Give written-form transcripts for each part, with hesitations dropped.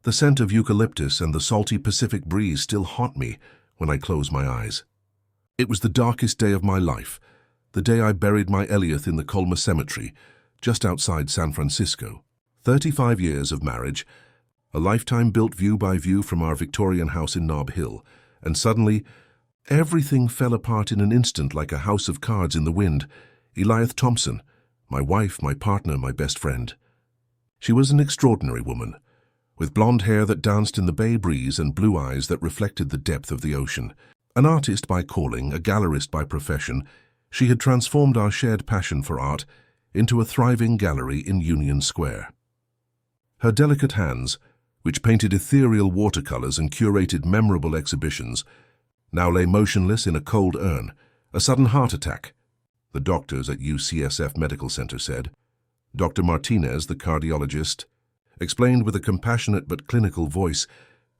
The scent of eucalyptus and the salty Pacific breeze still haunt me when I close my eyes. It was the darkest day of my life, the day I buried my Eliath in the Colma Cemetery, just outside San Francisco. 35 years of marriage, a lifetime built view by view from our Victorian house in Nob Hill, and suddenly, everything fell apart in an instant like a house of cards in the wind. Eliath Thompson, my wife, my partner, my best friend. She was an extraordinary woman, with blonde hair that danced in the bay breeze and blue eyes that reflected the depth of the ocean. An artist by calling, a gallerist by profession, she had transformed our shared passion for art into a thriving gallery in Union Square. Her delicate hands, which painted ethereal watercolors and curated memorable exhibitions, now lay motionless in a cold urn. A sudden heart attack, the doctors at UCSF Medical Center said. Dr. Martinez, the cardiologist, explained with a compassionate but clinical voice,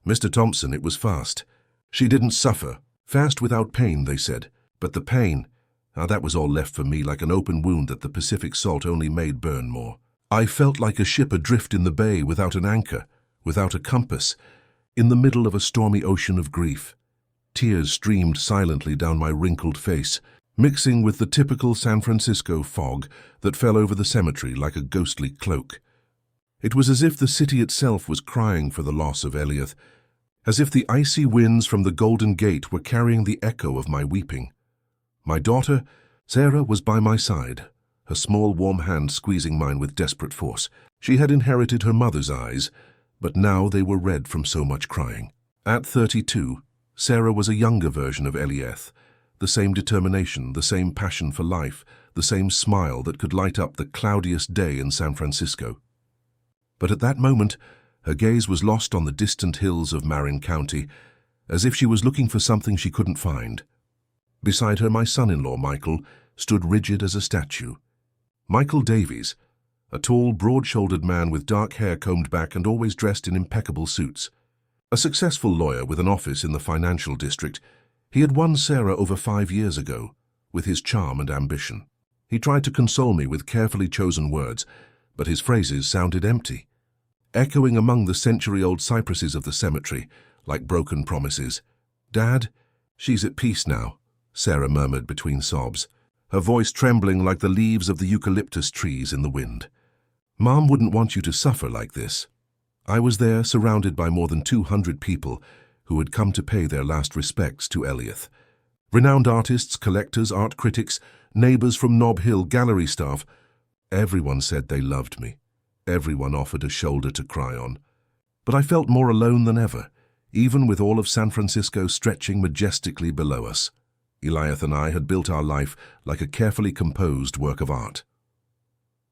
"Mr. Thompson, it was fast. She didn't suffer. Fast without pain," they said. But the pain, that was all left for me like an open wound that the Pacific salt only made burn more. I felt like a ship adrift in the bay without an anchor, without a compass, in the middle of a stormy ocean of grief. Tears streamed silently down my wrinkled face, mixing with the typical San Francisco fog that fell over the cemetery like a ghostly cloak. It was as if the city itself was crying for the loss of Eliath, as if the icy winds from the Golden Gate were carrying the echo of my weeping. My daughter, Sarah, was by my side, her small warm hand squeezing mine with desperate force. She had inherited her mother's eyes, but now they were red from so much crying. At 32, Sarah was a younger version of Eliath, the same determination, the same passion for life, the same smile that could light up the cloudiest day in San Francisco. But at that moment, her gaze was lost on the distant hills of Marin County, as if she was looking for something she couldn't find. Beside her, my son-in-law, Michael, stood rigid as a statue. Michael Davies, a tall, broad-shouldered man with dark hair combed back and always dressed in impeccable suits. A successful lawyer with an office in the financial district, he had won Sarah over 5 years ago, with his charm and ambition. He tried to console me with carefully chosen words, but his phrases sounded empty, echoing among the century-old cypresses of the cemetery, like broken promises. "Dad, she's at peace now," Sarah murmured between sobs, her voice trembling like the leaves of the eucalyptus trees in the wind. "Mom wouldn't want you to suffer like this." I was there, surrounded by more than 200 people who had come to pay their last respects to Eliath. Renowned artists, collectors, art critics, neighbors from Nob Hill, gallery staff. Everyone said they loved me. Everyone offered a shoulder to cry on. But I felt more alone than ever, even with all of San Francisco stretching majestically below us. Eliath and I had built our life like a carefully composed work of art.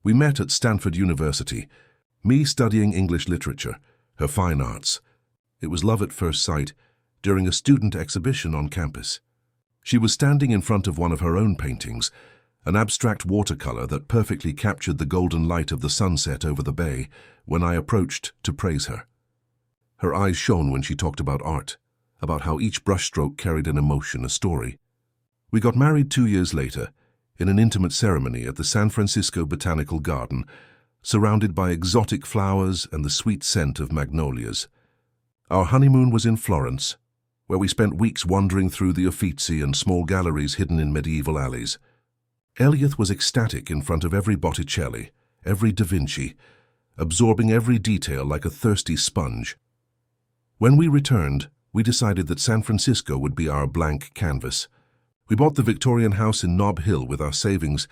We met at Stanford University, me studying English literature, her fine arts. It was love at first sight, during a student exhibition on campus. She was standing in front of one of her own paintings, an abstract watercolor that perfectly captured the golden light of the sunset over the bay, when I approached to praise her. Her eyes shone when she talked about art, about how each brushstroke carried an emotion, a story. We got married 2 years later, in an intimate ceremony at the San Francisco Botanical Garden, surrounded by exotic flowers and the sweet scent of magnolias. Our honeymoon was in Florence, where we spent weeks wandering through the Uffizi and small galleries hidden in medieval alleys. Eliath was ecstatic in front of every Botticelli, every Da Vinci, absorbing every detail like a thirsty sponge. When we returned, we decided that San Francisco would be our blank canvas. We bought the Victorian house in Nob Hill with our savings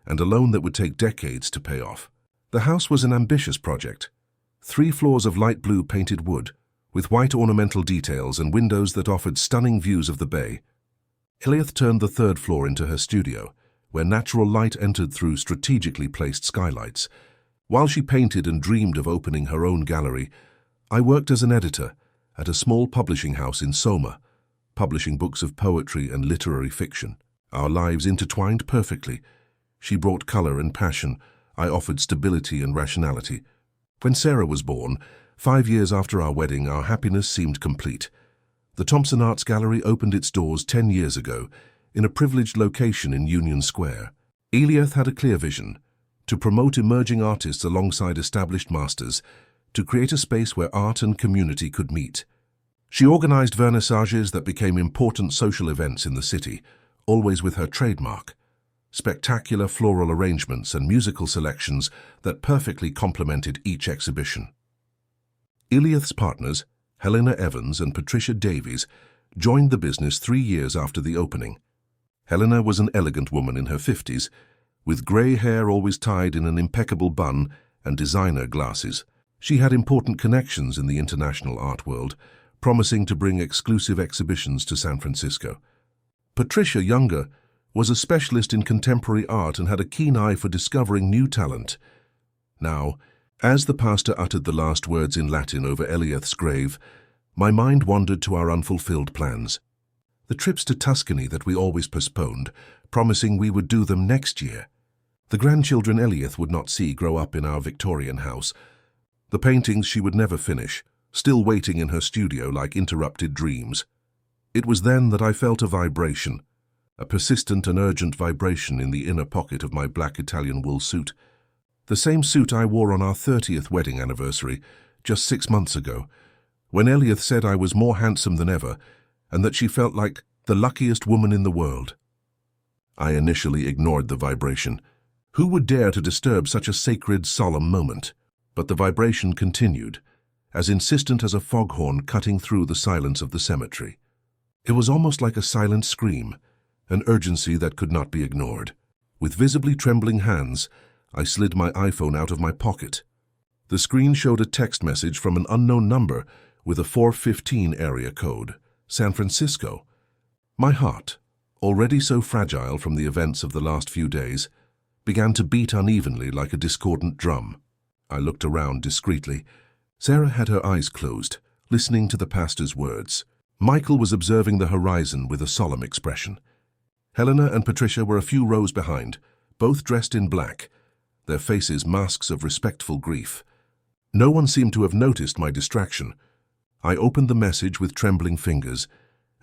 and a loan that would take decades to pay off. The house was an ambitious project. 3 floors of light blue painted wood, with white ornamental details and windows that offered stunning views of the bay. Eliath turned the 3rd floor into her studio, where natural light entered through strategically placed skylights. While she painted and dreamed of opening her own gallery, I worked as an editor at a small publishing house in Soma, publishing books of poetry and literary fiction. Our lives intertwined perfectly. She brought color and passion. I offered stability and rationality. When Sarah was born, 5 years after our wedding, our happiness seemed complete. The Thompson Arts Gallery opened its doors 10 years ago, in a privileged location in Union Square. Eliath had a clear vision: to promote emerging artists alongside established masters, to create a space where art and community could meet. She organized vernissages that became important social events in the city, always with her trademark: spectacular floral arrangements and musical selections that perfectly complemented each exhibition. Eliath's partners, Helena Evans and Patricia Davies, joined the business 3 years after the opening. Helena was an elegant woman in her 50s, with grey hair always tied in an impeccable bun and designer glasses. She had important connections in the international art world, promising to bring exclusive exhibitions to San Francisco. Patricia, younger, was a specialist in contemporary art and had a keen eye for discovering new talent. Now, as the pastor uttered the last words in Latin over Eliath's grave, my mind wandered to our unfulfilled plans. The trips to Tuscany that we always postponed, promising we would do them next year. The grandchildren Eliath would not see grow up in our Victorian house. The paintings she would never finish, still waiting in her studio like interrupted dreams. It was then that I felt a vibration, a persistent and urgent vibration in the inner pocket of my black Italian wool suit. The same suit I wore on our 30th wedding anniversary, just 6 months ago, when Eliath said I was more handsome than ever and that she felt like the luckiest woman in the world. I initially ignored the vibration. Who would dare to disturb such a sacred, solemn moment? But the vibration continued, as insistent as a foghorn cutting through the silence of the cemetery. It was almost like a silent scream, an urgency that could not be ignored. With visibly trembling hands, I slid my iPhone out of my pocket. The screen showed a text message from an unknown number with a 415 area code, San Francisco. My heart, already so fragile from the events of the last few days, began to beat unevenly like a discordant drum. I looked around discreetly. Sarah had her eyes closed, listening to the pastor's words. Michael was observing the horizon with a solemn expression. Helena and Patricia were a few rows behind, both dressed in black, their faces masks of respectful grief. No one seemed to have noticed my distraction. I opened the message with trembling fingers,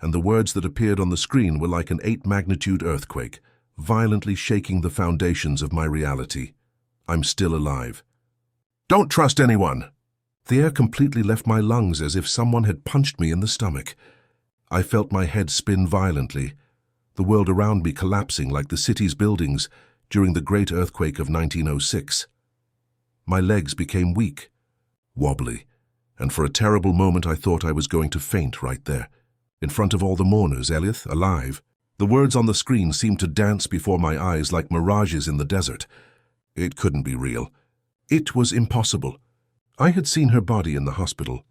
and the words that appeared on the screen were like an 8-magnitude earthquake, violently shaking the foundations of my reality. I'm still alive. Don't trust anyone! The air completely left my lungs as if someone had punched me in the stomach. I felt my head spin violently, the world around me collapsing like the city's buildings during the great earthquake of 1906. My legs became weak, wobbly, and for a terrible moment I thought I was going to faint right there, in front of all the mourners, Eliath, alive. The words on the screen seemed to dance before my eyes like mirages in the desert. It couldn't be real. It was impossible. I had seen her body in the hospital.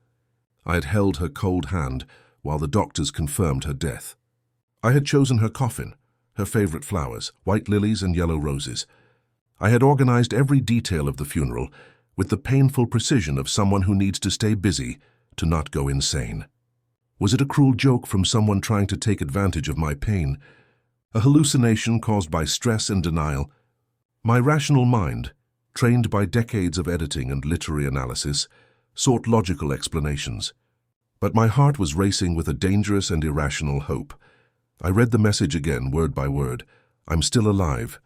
I had held her cold hand while the doctors confirmed her death. I had chosen her coffin, her favorite flowers, white lilies and yellow roses. I had organized every detail of the funeral with the painful precision of someone who needs to stay busy to not go insane. Was it a cruel joke from someone trying to take advantage of my pain? A hallucination caused by stress and denial? My rational mind, trained by decades of editing and literary analysis, sought logical explanations. But my heart was racing with a dangerous and irrational hope. I read the message again, word by word. I'm still alive.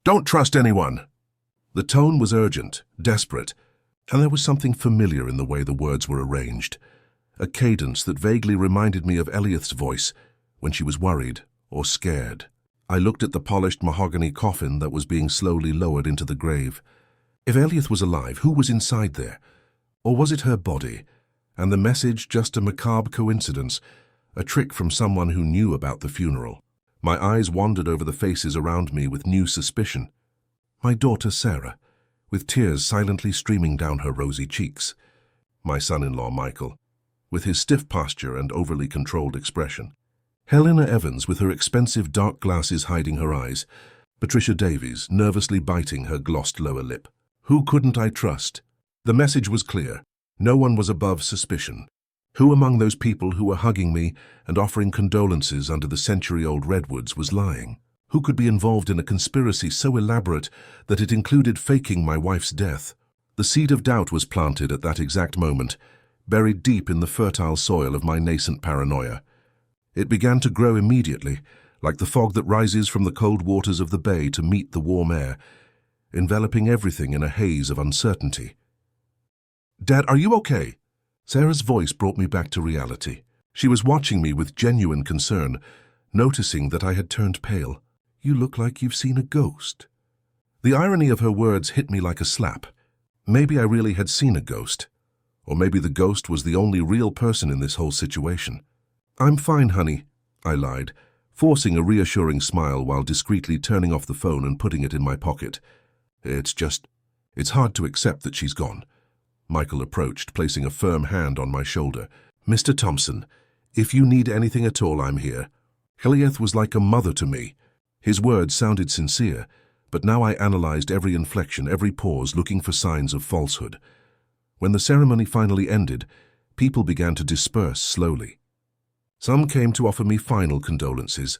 Don't trust anyone! The tone was urgent, desperate, and there was something familiar in the way the words were arranged. A cadence that vaguely reminded me of Eliath's voice when she was worried or scared. I looked at the polished mahogany coffin that was being slowly lowered into the grave. If Eliath was alive, who was inside there? Or was it her body? And the message just a macabre coincidence, a trick from someone who knew about the funeral? My eyes wandered over the faces around me with new suspicion. My daughter Sarah, with tears silently streaming down her rosy cheeks. My son-in-law Michael, with his stiff posture and overly controlled expression. Helena Evans, with her expensive dark glasses hiding her eyes. Patricia Davies, nervously biting her glossed lower lip. Who couldn't I trust? The message was clear. No one was above suspicion. Who among those people who were hugging me and offering condolences under the century-old redwoods was lying? Who could be involved in a conspiracy so elaborate that it included faking my wife's death? The seed of doubt was planted at that exact moment, buried deep in the fertile soil of my nascent paranoia. It began to grow immediately, like the fog that rises from the cold waters of the bay to meet the warm air, enveloping everything in a haze of uncertainty. Dad, are you okay? Sarah's voice brought me back to reality. She was watching me with genuine concern, noticing that I had turned pale. You look like you've seen a ghost. The irony of her words hit me like a slap. Maybe I really had seen a ghost. Or maybe the ghost was the only real person in this whole situation. I'm fine, honey, I lied, forcing a reassuring smile while discreetly turning off the phone and putting it in my pocket. It's hard to accept that she's gone. Michael approached, placing a firm hand on my shoulder. Mr. Thompson, if you need anything at all, I'm here. Eliath was like a mother to me. His words sounded sincere, but now I analyzed every inflection, every pause, looking for signs of falsehood. When the ceremony finally ended, people began to disperse slowly. Some came to offer me final condolences.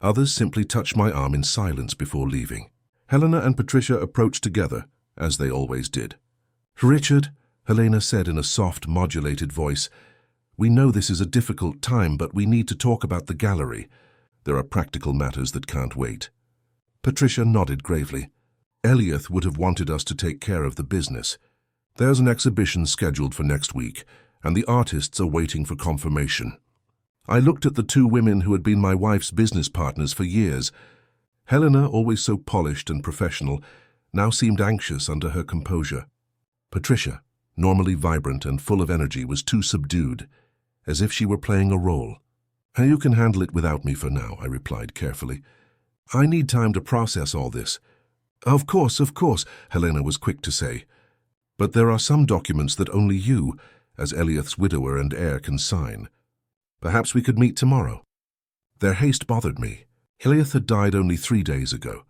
Others simply touched my arm in silence before leaving. Helena and Patricia approached together, as they always did. Richard, Helena said in a soft, modulated voice, we know this is a difficult time, but we need to talk about the gallery. There are practical matters that can't wait. Patricia nodded gravely. Eliath would have wanted us to take care of the business. There's an exhibition scheduled for next week, and the artists are waiting for confirmation. I looked at the two women who had been my wife's business partners for years. Helena, always so polished and professional, now seemed anxious under her composure. Patricia, normally vibrant and full of energy, was too subdued, as if she were playing a role. You can handle it without me for now, I replied carefully. I need time to process all this. Of course, Helena was quick to say. But there are some documents that only you, as Eliath's widower and heir, can sign. Perhaps we could meet tomorrow. Their haste bothered me. Eliath had died only 3 days ago,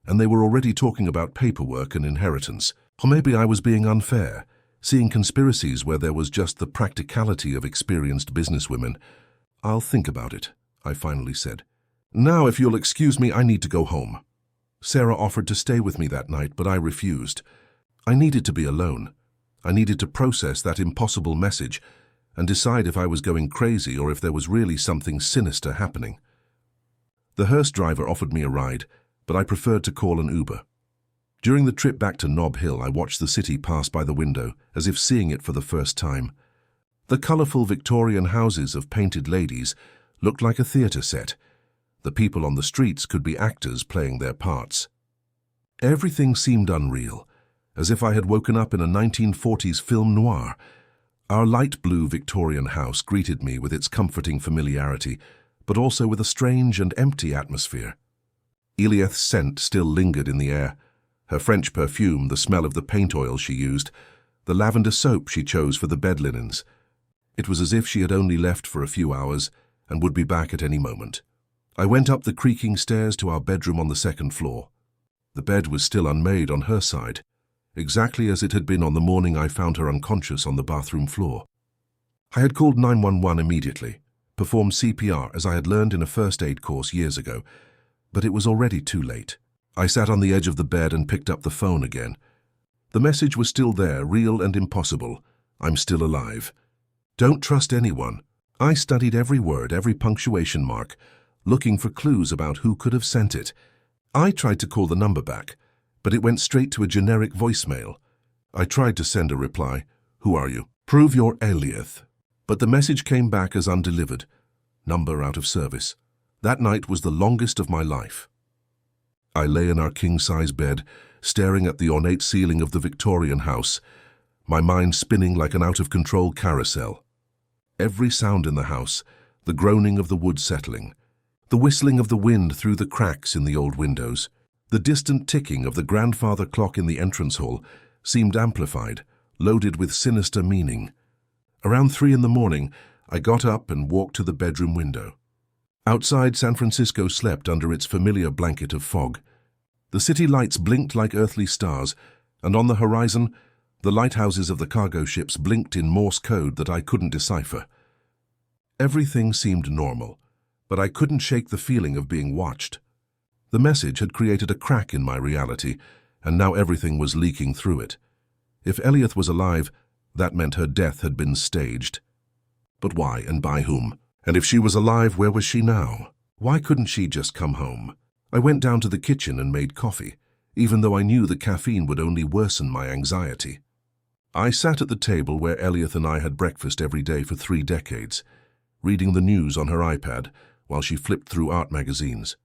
and they were already talking about paperwork and inheritance. Or maybe I was being unfair, seeing conspiracies where there was just the practicality of experienced businesswomen. I'll think about it, I finally said. Now, if you'll excuse me, I need to go home. Sarah offered to stay with me that night, but I refused. I needed to be alone. I needed to process that impossible message and decide if I was going crazy or if there was really something sinister happening. The hearse driver offered me a ride, but I preferred to call an Uber. During the trip back to Nob Hill, I watched the city pass by the window, as if seeing it for the first time. The colourful Victorian houses of painted ladies looked like a theatre set. The people on the streets could be actors playing their parts. Everything seemed unreal, as if I had woken up in a 1940s film noir. Our light blue Victorian house greeted me with its comforting familiarity, but also with a strange and empty atmosphere. Eliath's scent still lingered in the air. Her French perfume, the smell of the paint oil she used, the lavender soap she chose for the bed linens. It was as if she had only left for a few hours and would be back at any moment. I went up the creaking stairs to our bedroom on the second floor. The bed was still unmade on her side, exactly as it had been on the morning I found her unconscious on the bathroom floor. I had called 911 immediately, performed CPR as I had learned in a first aid course years ago, but it was already too late. I sat on the edge of the bed and picked up the phone again. The message was still there, real and impossible. I'm still alive. Don't trust anyone. I studied every word, every punctuation mark, looking for clues about who could have sent it. I tried to call the number back, but it went straight to a generic voicemail. I tried to send a reply. Who are you? Prove you're Eliath. But the message came back as undelivered. Number out of service. That night was the longest of my life. I lay in our king-size bed, staring at the ornate ceiling of the Victorian house, my mind spinning like an out-of-control carousel. Every sound in the house, the groaning of the wood settling, the whistling of the wind through the cracks in the old windows, the distant ticking of the grandfather clock in the entrance hall seemed amplified, loaded with sinister meaning. Around 3 in the morning, I got up and walked to the bedroom window. Outside, San Francisco slept under its familiar blanket of fog. The city lights blinked like earthly stars, and on the horizon, the lighthouses of the cargo ships blinked in Morse code that I couldn't decipher. Everything seemed normal, but I couldn't shake the feeling of being watched. The message had created a crack in my reality, and now everything was leaking through it. If Eliath was alive, that meant her death had been staged. But why and by whom? And if she was alive, where was she now? Why couldn't she just come home? I went down to the kitchen and made coffee, even though I knew the caffeine would only worsen my anxiety. I sat at the table where Elliot and I had breakfast every day for 3 decades, reading the news on her iPad while she flipped through art magazines.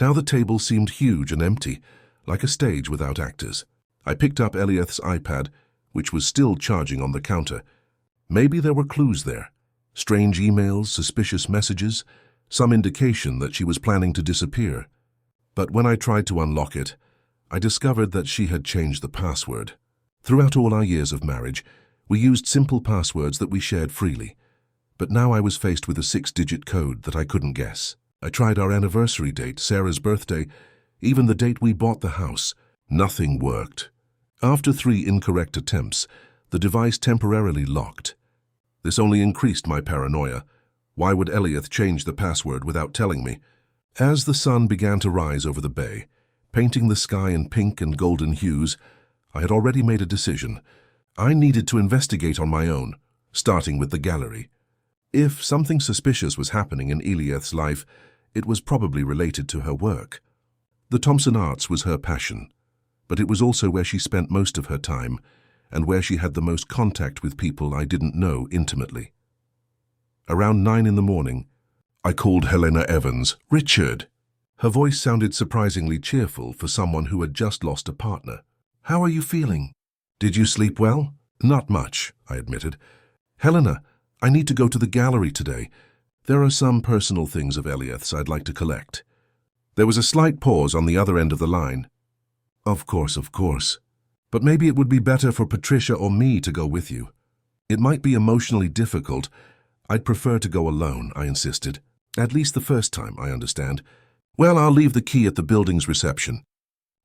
Now the table seemed huge and empty, like a stage without actors. I picked up Elliot's iPad, which was still charging on the counter. Maybe there were clues there. Strange emails, suspicious messages, some indication that she was planning to disappear. But when I tried to unlock it, I discovered that she had changed the password. Throughout all our years of marriage, we used simple passwords that we shared freely. But now I was faced with a 6-digit code that I couldn't guess. I tried our anniversary date, Sarah's birthday, even the date we bought the house. Nothing worked. After 3 incorrect attempts, the device temporarily locked. This only increased my paranoia. Why would Elliot change the password without telling me? As the sun began to rise over the bay, painting the sky in pink and golden hues, I had already made a decision. I needed to investigate on my own, starting with the gallery. If something suspicious was happening in Eliath's life, it was probably related to her work. The Thompson Arts was her passion, but it was also where she spent most of her time and where she had the most contact with people I didn't know intimately. Around 9 in the morning, I called Helena Evans. "Richard." Her voice sounded surprisingly cheerful for someone who had just lost a partner. "How are you feeling? Did you sleep well?" "Not much," I admitted. "Helena, I need to go to the gallery today. There are some personal things of Elliot's I'd like to collect." There was a slight pause on the other end of the line. Of course. But maybe it would be better for Patricia or me to go with you. It might be emotionally difficult. I'd prefer to go alone," I insisted. "At least the first time, I understand." "Well, I'll leave the key at the building's reception.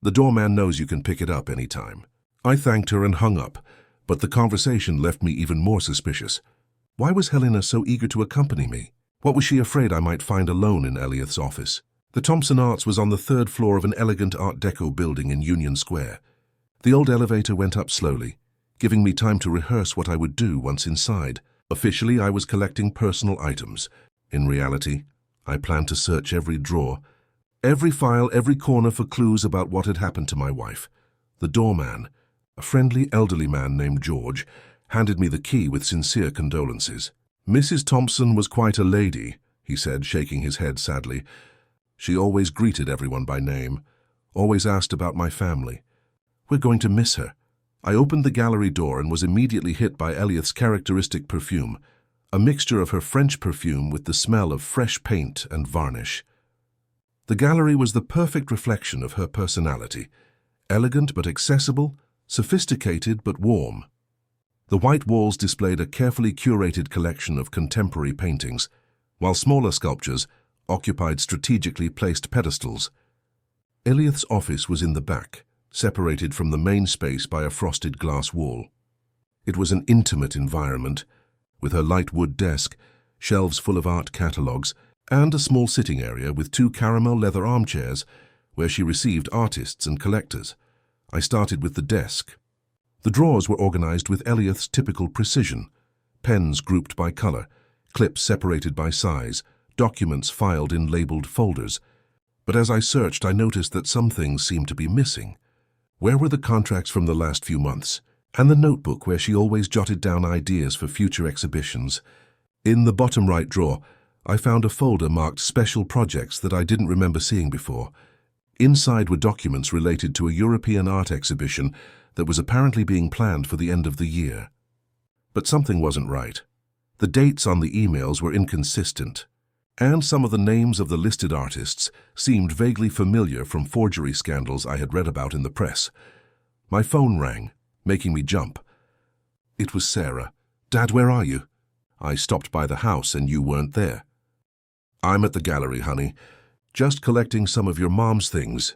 The doorman knows you can pick it up any time." I thanked her and hung up, but the conversation left me even more suspicious. Why was Helena so eager to accompany me? What was she afraid I might find alone in Elliot's office? The Thompson Arts was on the 3rd floor of an elegant Art Deco building in Union Square. The old elevator went up slowly, giving me time to rehearse what I would do once inside. Officially, I was collecting personal items. In reality, I planned to search every drawer, every file, every corner for clues about what had happened to my wife. The doorman, a friendly elderly man named George, handed me the key with sincere condolences. "Mrs. Thompson was quite a lady," he said, shaking his head sadly. "She always greeted everyone by name, always asked about my family. We're going to miss her." I opened the gallery door and was immediately hit by Elliot's characteristic perfume, a mixture of her French perfume with the smell of fresh paint and varnish. The gallery was the perfect reflection of her personality, elegant but accessible, sophisticated but warm. The white walls displayed a carefully curated collection of contemporary paintings, while smaller sculptures occupied strategically placed pedestals. Elliot's office was in the back, separated from the main space by a frosted glass wall. It was an intimate environment, with her light wood desk, shelves full of art catalogues, and a small sitting area with 2 caramel leather armchairs where she received artists and collectors. I started with the desk. The drawers were organized with Elliot's typical precision, pens grouped by color, clips separated by size, documents filed in labeled folders. But as I searched, I noticed that some things seemed to be missing. Where were the contracts from the last few months? And the notebook where she always jotted down ideas for future exhibitions? In the bottom right drawer, I found a folder marked Special Projects that I didn't remember seeing before. Inside were documents related to a European art exhibition that was apparently being planned for the end of the year. But something wasn't right. The dates on the emails were inconsistent, and some of the names of the listed artists seemed vaguely familiar from forgery scandals I had read about in the press. My phone rang, making me jump. It was Sarah. "Dad, where are you?" "I stopped by the house and you weren't there." "I'm at the gallery, honey. Just collecting some of your mom's things.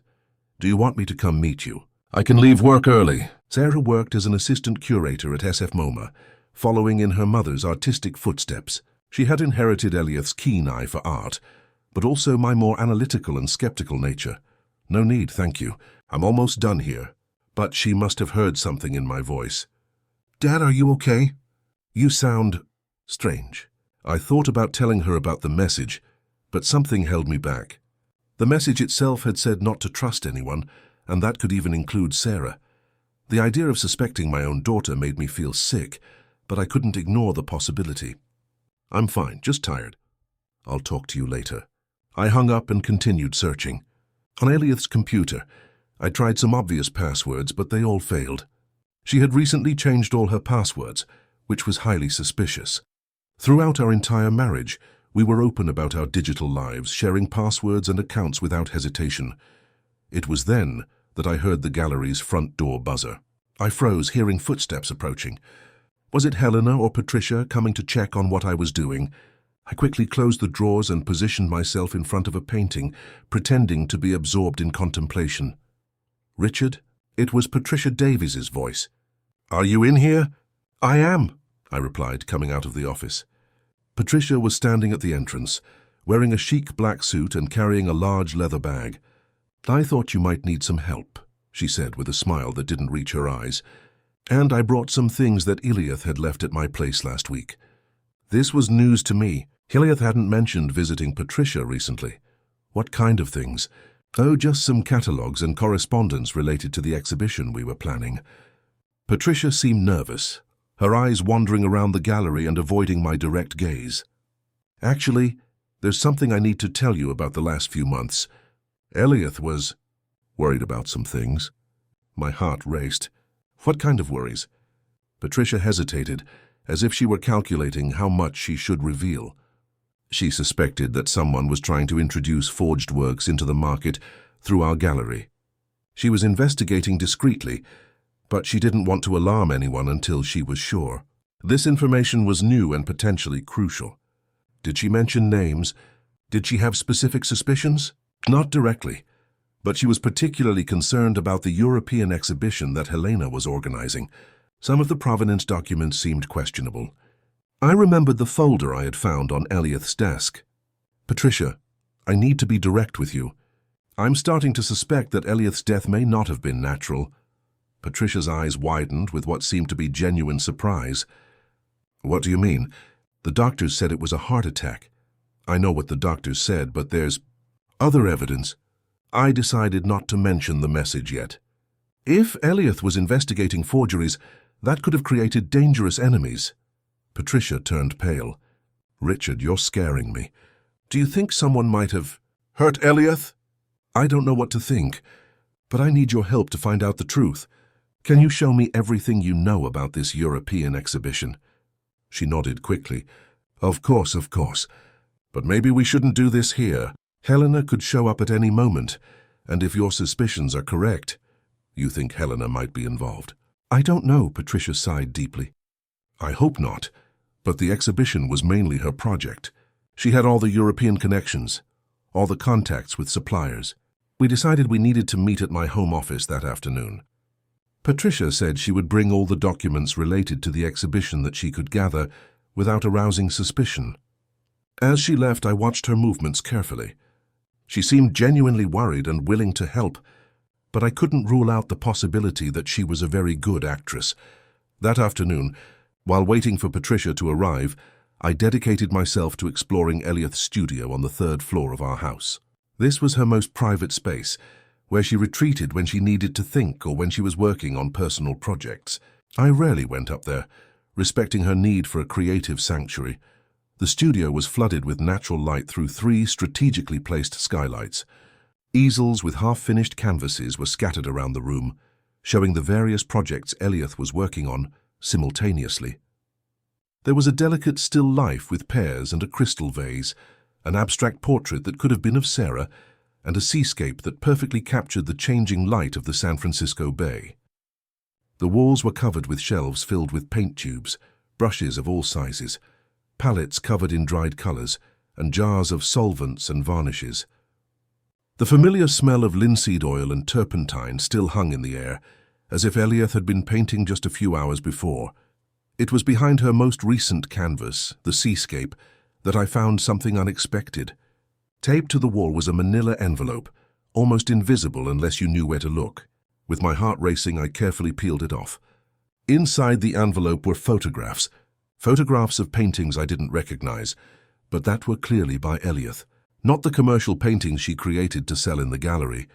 Do you want me to come meet you?" "I can leave work early." Sarah worked as an assistant curator at SF MoMA, following in her mother's artistic footsteps. She had inherited Elliot's keen eye for art, but also my more analytical and skeptical nature. "No need, thank you. I'm almost done here." But she must have heard something in my voice. "Dad, are you okay? You sound strange." I thought about telling her about the message, but something held me back. The message itself had said not to trust anyone, and that could even include Sarah. The idea of suspecting my own daughter made me feel sick, but I couldn't ignore the possibility. I'm fine, just tired. I'll talk to you later. I hung up and continued searching. On Elioth's computer, I tried some obvious passwords, but they all failed. She had recently changed all her passwords, which was highly suspicious. Throughout our entire marriage, we were open about our digital lives, sharing passwords and accounts without hesitation. It was then that I heard the gallery's front door buzzer. I froze, hearing footsteps approaching. Was it Helena or Patricia coming to check on what I was doing? I quickly closed the drawers and positioned myself in front of a painting, pretending to be absorbed in contemplation. Richard? It was Patricia Davies's voice. Are you in here? I am, I replied, coming out of the office. Patricia was standing at the entrance, wearing a chic black suit and carrying a large leather bag. I thought you might need some help, she said with a smile that didn't reach her eyes. And I brought some things that Elioth had left at my place last week. This was news to me. Elioth hadn't mentioned visiting Patricia recently. What kind of things? Oh, just some catalogues and correspondence related to the exhibition we were planning. Patricia seemed nervous, her eyes wandering around the gallery and avoiding my direct gaze. Actually, there's something I need to tell you about the last few months. Elioth was worried about some things. My heart raced. What kind of worries? Patricia hesitated, as if she were calculating how much she should reveal. She suspected that someone was trying to introduce forged works into the market through our gallery. She was investigating discreetly, but she didn't want to alarm anyone until she was sure. This information was new and potentially crucial. Did she mention names? Did she have specific suspicions? Not directly, but she was particularly concerned about the European exhibition that Helena was organizing. Some of the provenance documents seemed questionable. I remembered the folder I had found on Elioth's desk. Patricia, I need to be direct with you. I'm starting to suspect that Elioth's death may not have been natural. Patricia's eyes widened with what seemed to be genuine surprise. What do you mean? The doctors said it was a heart attack. I know what the doctors said, but there's other evidence. I decided not to mention the message yet. If Elioth was investigating forgeries, that could have created dangerous enemies. Patricia turned pale. Richard, you're scaring me. Do you think someone might have hurt Elioth? I don't know what to think, but I need your help to find out the truth. Can you show me everything you know about this European exhibition? She nodded quickly. Of course. But maybe we shouldn't do this here. Helena could show up at any moment, and if your suspicions are correct, you think Helena might be involved. I don't know, Patricia sighed deeply. I hope not, but the exhibition was mainly her project. She had all the European connections, all the contacts with suppliers. We decided we needed to meet at my home office that afternoon. Patricia said she would bring all the documents related to the exhibition that she could gather without arousing suspicion. As she left, I watched her movements carefully. She seemed genuinely worried and willing to help, but I couldn't rule out the possibility that she was a very good actress. That afternoon, while waiting for Patricia to arrive, I dedicated myself to exploring Elioth's studio on the 3rd floor of our house. This was her most private space, where she retreated when she needed to think or when she was working on personal projects. I rarely went up there, respecting her need for a creative sanctuary. The studio was flooded with natural light through 3 strategically placed skylights. Easels with half-finished canvases were scattered around the room, showing the various projects Elioth was working on simultaneously. There was a delicate still life with pears and a crystal vase, an abstract portrait that could have been of Sarah, and a seascape that perfectly captured the changing light of the San Francisco Bay. The walls were covered with shelves filled with paint tubes, brushes of all sizes, palettes covered in dried colors, and jars of solvents and varnishes. The familiar smell of linseed oil and turpentine still hung in the air, as if Elioth had been painting just a few hours before. It was behind her most recent canvas, the seascape, that I found something unexpected. Taped to the wall was a manila envelope, almost invisible unless you knew where to look. With my heart racing, I carefully peeled it off. Inside the envelope were photographs of paintings I didn't recognize, but that were clearly by Elioth. Not the commercial paintings she created to sell in the gallery,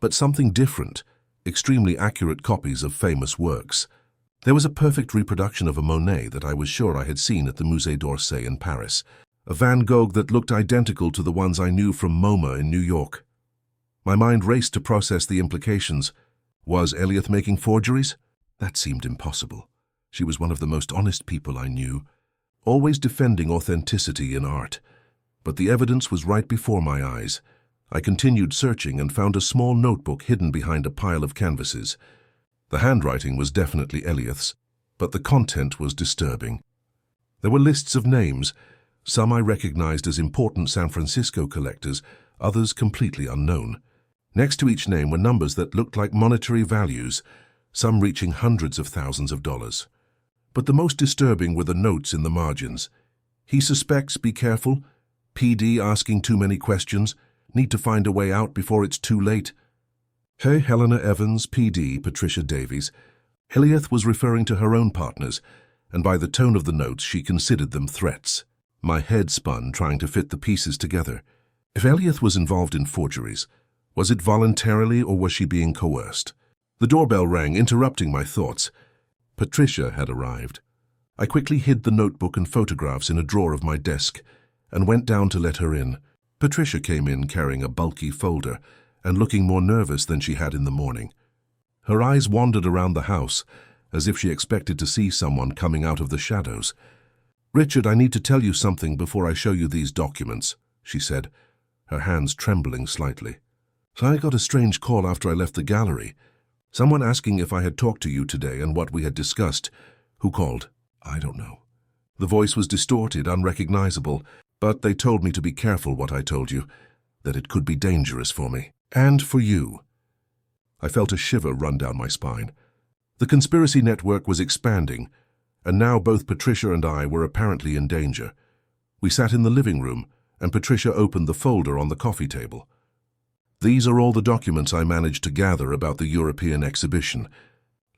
but something different, extremely accurate copies of famous works. There was a perfect reproduction of a Monet that I was sure I had seen at the Musée d'Orsay in Paris, a Van Gogh that looked identical to the ones I knew from MoMA in New York. My mind raced to process the implications. Was Elliot making forgeries? That seemed impossible. She was one of the most honest people I knew, always defending authenticity in art. But the evidence was right before my eyes. I continued searching and found a small notebook hidden behind a pile of canvases. The handwriting was definitely Elliot's, but the content was disturbing. There were lists of names, some I recognized as important San Francisco collectors, others completely unknown. Next to each name were numbers that looked like monetary values, some reaching hundreds of thousands of dollars. But the most disturbing were the notes in the margins. He suspects, be careful. PD asking too many questions. Need to find a way out before it's too late. Hey, Helena Evans, PD, Patricia Davies. Elliot was referring to her own partners, and by the tone of the notes she considered them threats. My head spun trying to fit the pieces together. If Elliot was involved in forgeries, was it voluntarily or was she being coerced? The doorbell rang, interrupting my thoughts. Patricia had arrived. I quickly hid the notebook and photographs in a drawer of my desk and went down to let her in. Patricia came in carrying a bulky folder and looking more nervous than she had in the morning. Her eyes wandered around the house as if she expected to see someone coming out of the shadows. "Richard, I need to tell you something before I show you these documents," she said, her hands trembling slightly. "So I got a strange call after I left the gallery. Someone asking if I had talked to you today and what we had discussed. Who called? I don't know." The voice was distorted, unrecognizable, but they told me to be careful what I told you, that it could be dangerous for me. And for you. I felt a shiver run down my spine. The conspiracy network was expanding, and now both Patricia and I were apparently in danger. We sat in the living room, and Patricia opened the folder on the coffee table. "These are all the documents I managed to gather about the European exhibition.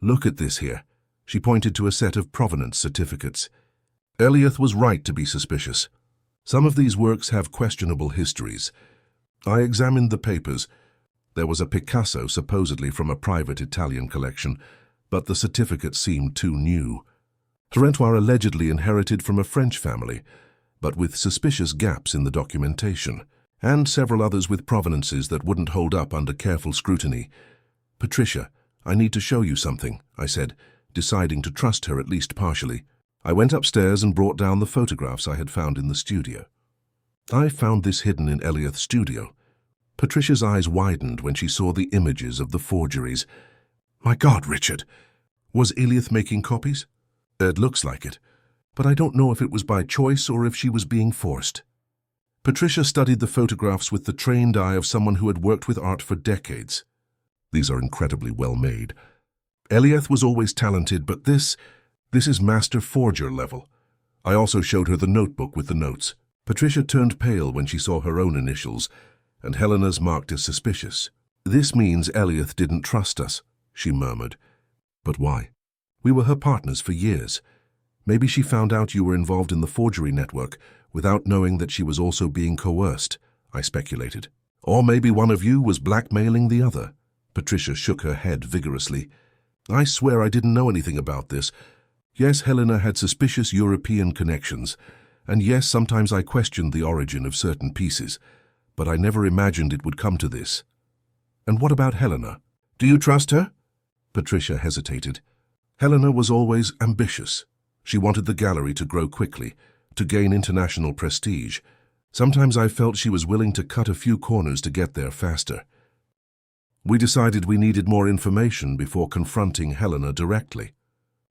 Look at this here." She pointed to a set of provenance certificates. Elliot was right to be suspicious. Some of these works have questionable histories. I examined the papers. There was a Picasso supposedly from a private Italian collection, but the certificate seemed too new. Terentoir allegedly inherited from a French family, but with suspicious gaps in the documentation, and several others with provenances that wouldn't hold up under careful scrutiny. "Patricia, I need to show you something," I said, deciding to trust her at least partially. I went upstairs and brought down the photographs I had found in the studio. I found this hidden in Elliot's studio. Patricia's eyes widened when she saw the images of the forgeries. "My God, Richard! Was Elliot making copies?" "It looks like it, but I don't know if it was by choice or if she was being forced." Patricia studied the photographs with the trained eye of someone who had worked with art for decades. "These are incredibly well made. Elliot was always talented, but this is master forger level." I also showed her the notebook with the notes. Patricia turned pale when she saw her own initials, and Helena's marked as suspicious. "This means Elliot didn't trust us," she murmured. "But why? We were her partners for years. Maybe she found out you were involved in the forgery network without knowing that she was also being coerced," I speculated. "Or maybe one of you was blackmailing the other." Patricia shook her head vigorously. "I swear I didn't know anything about this. Yes, Helena had suspicious European connections, and yes, sometimes I questioned the origin of certain pieces, but I never imagined it would come to this." "And what about Helena? Do you trust her?" Patricia hesitated. "Helena was always ambitious. She wanted the gallery to grow quickly, to gain international prestige. Sometimes I felt she was willing to cut a few corners to get there faster. We decided we needed more information before confronting Helena directly.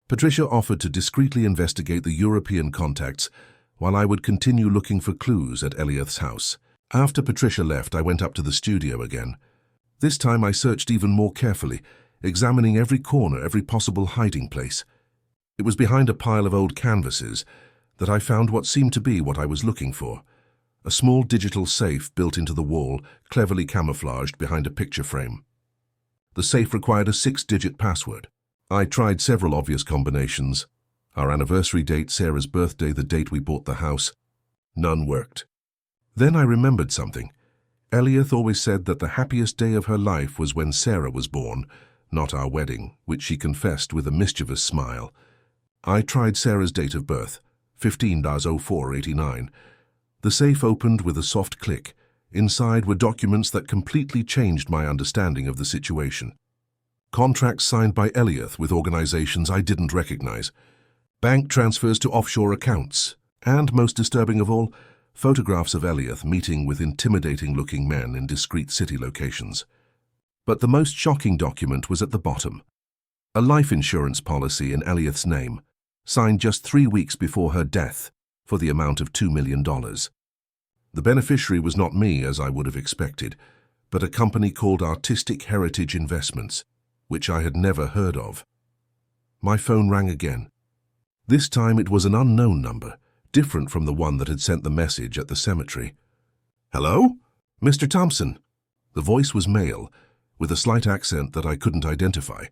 Patricia offered to discreetly investigate the European contacts while I would continue looking for clues at Elliot's house. After Patricia left, I went up to the studio again. This time I searched even more carefully, examining every corner, every possible hiding place. It was behind a pile of old canvases that I found what seemed to be what I was looking for. A small digital safe built into the wall, cleverly camouflaged behind a picture frame. The safe required a 6-digit password. I tried several obvious combinations. Our anniversary date, Sarah's birthday, the date we bought the house. None worked. Then I remembered something. Elliot always said that the happiest day of her life was when Sarah was born, not our wedding, which she confessed with a mischievous smile. I tried Sarah's date of birth, 15-04-89. The safe opened with a soft click. Inside were documents that completely changed my understanding of the situation. Contracts signed by Elliot with organizations I didn't recognize. Bank transfers to offshore accounts. And, most disturbing of all, photographs of Elliot meeting with intimidating-looking men in discreet city locations. But the most shocking document was at the bottom. A life insurance policy in Elliot's name, signed just 3 weeks before her death, for the amount of $2 million. The beneficiary was not me, as I would have expected, but a company called Artistic Heritage Investments, which I had never heard of. My phone rang again. This time it was an unknown number, different from the one that had sent the message at the cemetery. "Hello? Mr. Thompson." The voice was male, with a slight accent that I couldn't identify.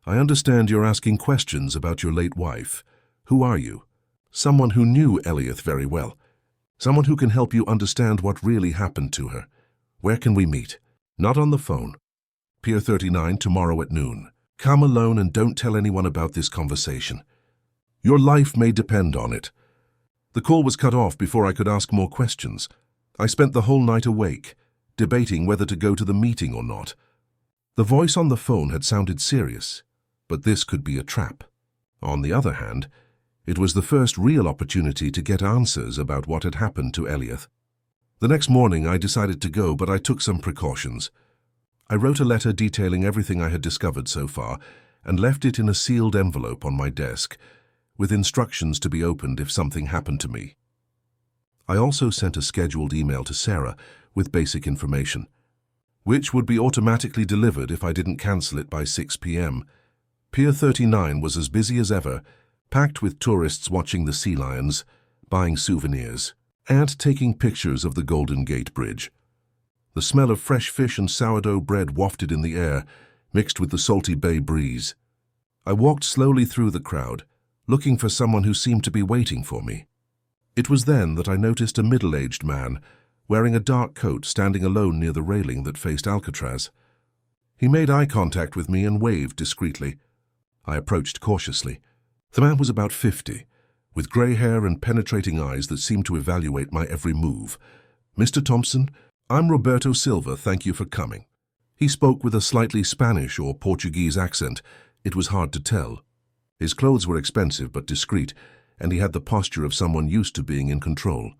"I understand you're asking questions about your late wife. Who are you?" "Someone who knew Elliot very well. Someone who can help you understand what really happened to her. Where can we meet?" "Not on the phone. Pier 39 tomorrow at noon. Come alone and don't tell anyone about this conversation. Your life may depend on it." The call was cut off before I could ask more questions. I spent the whole night awake, debating whether to go to the meeting or not. The voice on the phone had sounded serious, but this could be a trap. On the other hand, it was the first real opportunity to get answers about what had happened to Elliot. The next morning I decided to go, but I took some precautions. I wrote a letter detailing everything I had discovered so far and left it in a sealed envelope on my desk, with instructions to be opened if something happened to me. I also sent a scheduled email to Sarah with basic information, which would be automatically delivered if I didn't cancel it by 6 p.m. Pier 39 was as busy as ever, packed with tourists watching the sea lions, buying souvenirs, and taking pictures of the Golden Gate Bridge. The smell of fresh fish and sourdough bread wafted in the air, mixed with the salty bay breeze. I walked slowly through the crowd, looking for someone who seemed to be waiting for me. It was then that I noticed a middle-aged man, wearing a dark coat, standing alone near the railing that faced Alcatraz. He made eye contact with me and waved discreetly. I approached cautiously. The man was about 50, with grey hair and penetrating eyes that seemed to evaluate my every move. "Mr. Thompson, I'm Roberto Silva, thank you for coming." He spoke with a slightly Spanish or Portuguese accent. It was hard to tell. His clothes were expensive but discreet, and he had the posture of someone used to being in control.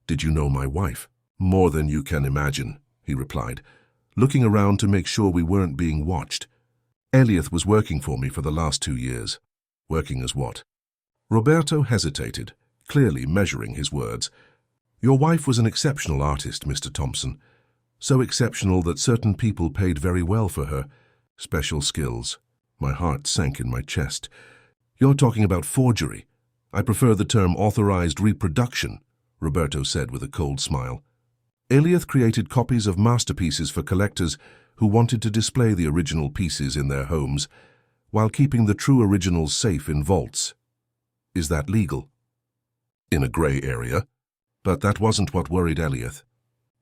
"Did you know my wife?" "More than you can imagine," he replied, looking around to make sure we weren't being watched. "Elliot was working for me for the last 2 years. "Working as what?" Roberto hesitated, clearly measuring his words. "Your wife was an exceptional artist, Mr. Thompson. So exceptional that certain people paid very well for her. Special skills." My heart sank in my chest. "You're talking about forgery." "I prefer the term authorized reproduction," Roberto said with a cold smile. Elliot created copies of masterpieces for collectors who wanted to display the original pieces in their homes, while keeping the true originals safe in vaults. Is that legal? In a grey area. But that wasn't what worried Elliot.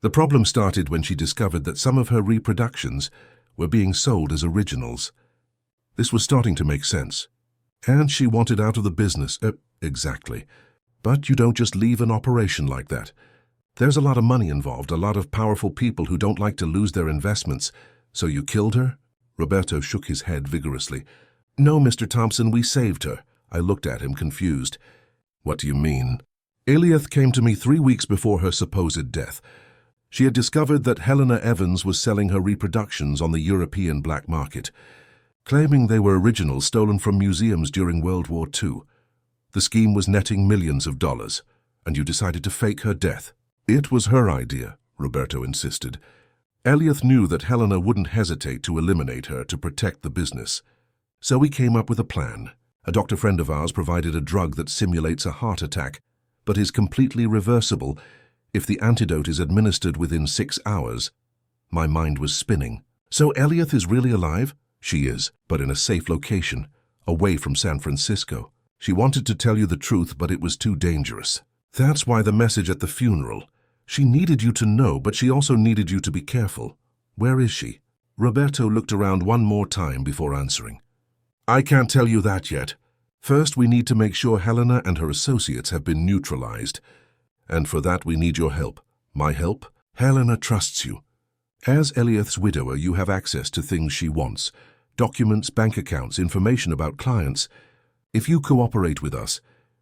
The problem started when she discovered that some of her reproductions were being sold as originals. This was starting to make sense. And she wanted out of the business. Exactly. But you don't just leave an operation like that. There's a lot of money involved, a lot of powerful people who don't like to lose their investments. So you killed her? Roberto shook his head vigorously. "No, Mr. Thompson, we saved her." I looked at him, confused. "What do you mean?" "Elliot came to me 3 weeks before her supposed death. She had discovered that Helena Evans was selling her reproductions on the European black market, claiming they were originals stolen from museums during World War II. The scheme was netting millions of dollars, and you decided to fake her death." "It was her idea," Roberto insisted. "Elliot knew that Helena wouldn't hesitate to eliminate her to protect the business. So we came up with a plan. A doctor friend of ours provided a drug that simulates a heart attack, but is completely reversible if the antidote is administered within 6 hours. My mind was spinning. So Elliot is really alive? She is, but in a safe location, away from San Francisco. She wanted to tell you the truth, but it was too dangerous. That's why the message at the funeral. She needed you to know, but she also needed you to be careful. Where is she? Roberto looked around one more time before answering. I can't tell you that yet. First, we need to make sure Helena and her associates have been neutralized. And for that, we need your help. My help? Helena trusts you. As Eliath's widower, you have access to things she wants. Documents, bank accounts, information about clients. If you cooperate with us,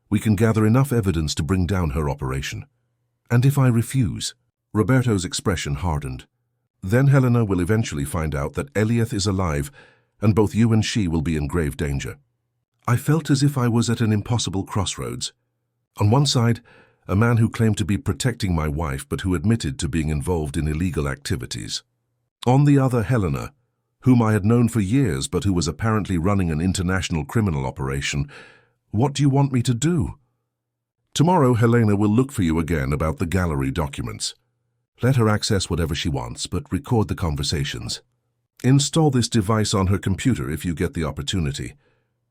we can gather enough evidence to bring down her operation. And if I refuse? Roberto's expression hardened. Then Helena will eventually find out that Eliath is alive, and both you and she will be in grave danger. I felt as if I was at an impossible crossroads. On one side, a man who claimed to be protecting my wife but who admitted to being involved in illegal activities. On the other, Helena, whom I had known for years but who was apparently running an international criminal operation. What do you want me to do? Tomorrow, Helena will look for you again about the gallery documents. Let her access whatever she wants, but record the conversations. Install this device on her computer if you get the opportunity.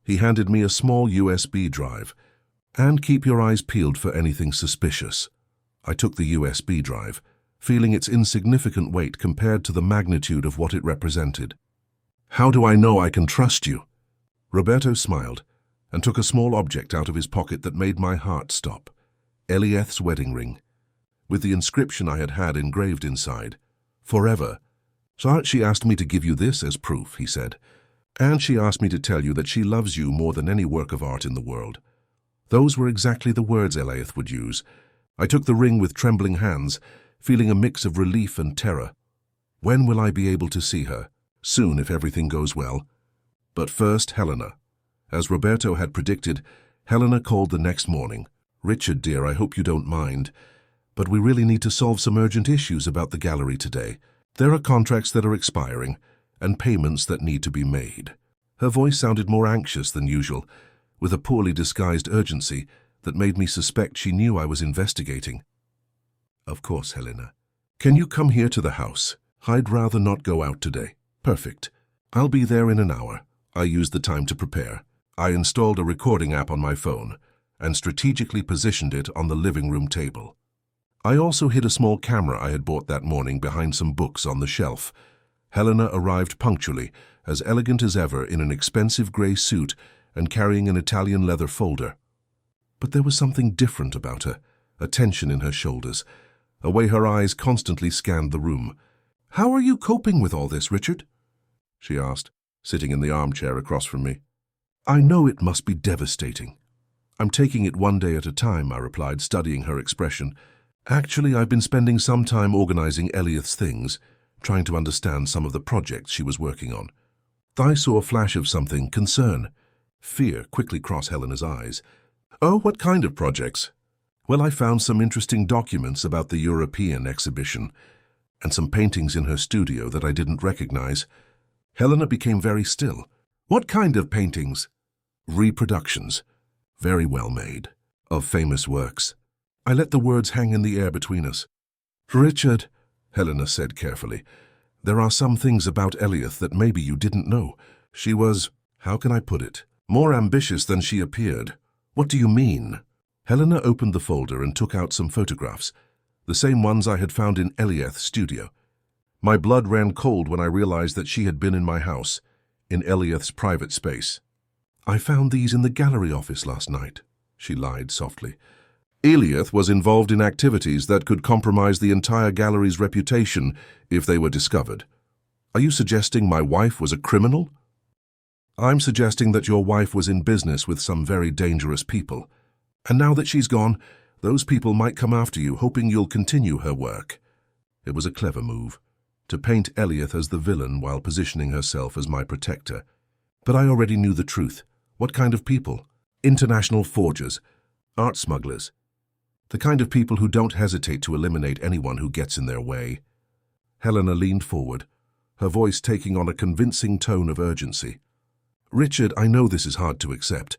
He handed me a small USB drive. And keep your eyes peeled for anything suspicious. I took the USB drive, feeling its insignificant weight compared to the magnitude of what it represented. How do I know I can trust you? Roberto smiled and took a small object out of his pocket that made my heart stop. Eliath's wedding ring, with the inscription I had had engraved inside. Forever. So she asked me to give you this as proof, he said. And she asked me to tell you that she loves you more than any work of art in the world. Those were exactly the words Eliath would use. I took the ring with trembling hands, feeling a mix of relief and terror. When will I be able to see her? Soon, if everything goes well. But first, Helena. As Roberto had predicted, Helena called the next morning. Richard, dear, I hope you don't mind, but we really need to solve some urgent issues about the gallery today. There are contracts that are expiring, and payments that need to be made. Her voice sounded more anxious than usual, with a poorly disguised urgency that made me suspect she knew I was investigating. Of course, Helena. Can you come here to the house? I'd rather not go out today. Perfect. I'll be there in an hour. I used the time to prepare. I installed a recording app on my phone and strategically positioned it on the living room table. I also hid a small camera I had bought that morning behind some books on the shelf. Helena arrived punctually, as elegant as ever in an expensive gray suit and carrying an Italian leather folder. But there was something different about her, a tension in her shoulders, a way her eyes constantly scanned the room. How are you coping with all this, Richard? She asked, sitting in the armchair across from me. I know it must be devastating. I'm taking it one day at a time, I replied, studying her expression. Actually, I've been spending some time organizing Eliath's things, trying to understand some of the projects she was working on. I saw a flash of something, concern. Fear quickly crossed Helena's eyes. Oh, what kind of projects? Well, I found some interesting documents about the European exhibition, and some paintings in her studio that I didn't recognize. Helena became very still. What kind of paintings? Reproductions, very well made, of famous works. I let the words hang in the air between us. Richard, Helena said carefully, there are some things about Eliath that maybe you didn't know. She was, how can I put it, more ambitious than she appeared. What do you mean? Helena opened the folder and took out some photographs, the same ones I had found in Eliath's studio. My blood ran cold when I realized that she had been in my house, in Eliath's private space. I found these in the gallery office last night, she lied softly. Eliath was involved in activities that could compromise the entire gallery's reputation if they were discovered. Are you suggesting my wife was a criminal? I'm suggesting that your wife was in business with some very dangerous people. And now that she's gone, those people might come after you, hoping you'll continue her work. It was a clever move, to paint Eliath as the villain while positioning herself as my protector. But I already knew the truth. What kind of people? International forgers, art smugglers. The kind of people who don't hesitate to eliminate anyone who gets in their way. Helena leaned forward, her voice taking on a convincing tone of urgency. Richard, I know this is hard to accept,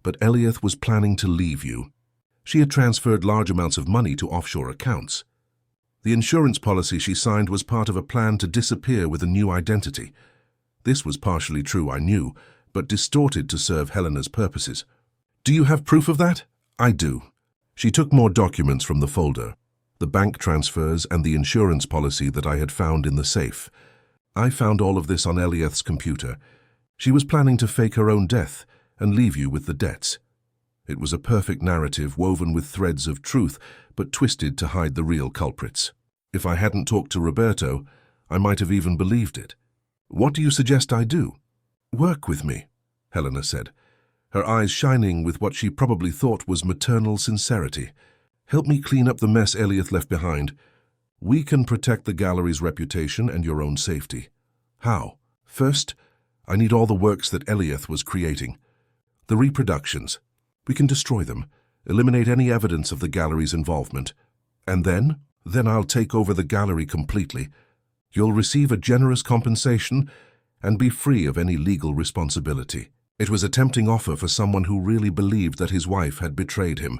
but Eliath was planning to leave you. She had transferred large amounts of money to offshore accounts. The insurance policy she signed was part of a plan to disappear with a new identity. This was partially true, I knew, but distorted to serve Helena's purposes. Do you have proof of that? I do. She took more documents from the folder, the bank transfers and the insurance policy that I had found in the safe. I found all of this on Eliath's computer. She was planning to fake her own death and leave you with the debts. It was a perfect narrative woven with threads of truth, but twisted to hide the real culprits. If I hadn't talked to Roberto, I might have even believed it. What do you suggest I do? Work with me, Helena said, her eyes shining with what she probably thought was maternal sincerity. Help me clean up the mess Eliath left behind. We can protect the gallery's reputation and your own safety. How? First, I need all the works that Eliath was creating. The reproductions. We can destroy them, eliminate any evidence of the gallery's involvement. And then I'll take over the gallery completely. You'll receive a generous compensation and be free of any legal responsibility. It was a tempting offer for someone who really believed that his wife had betrayed him.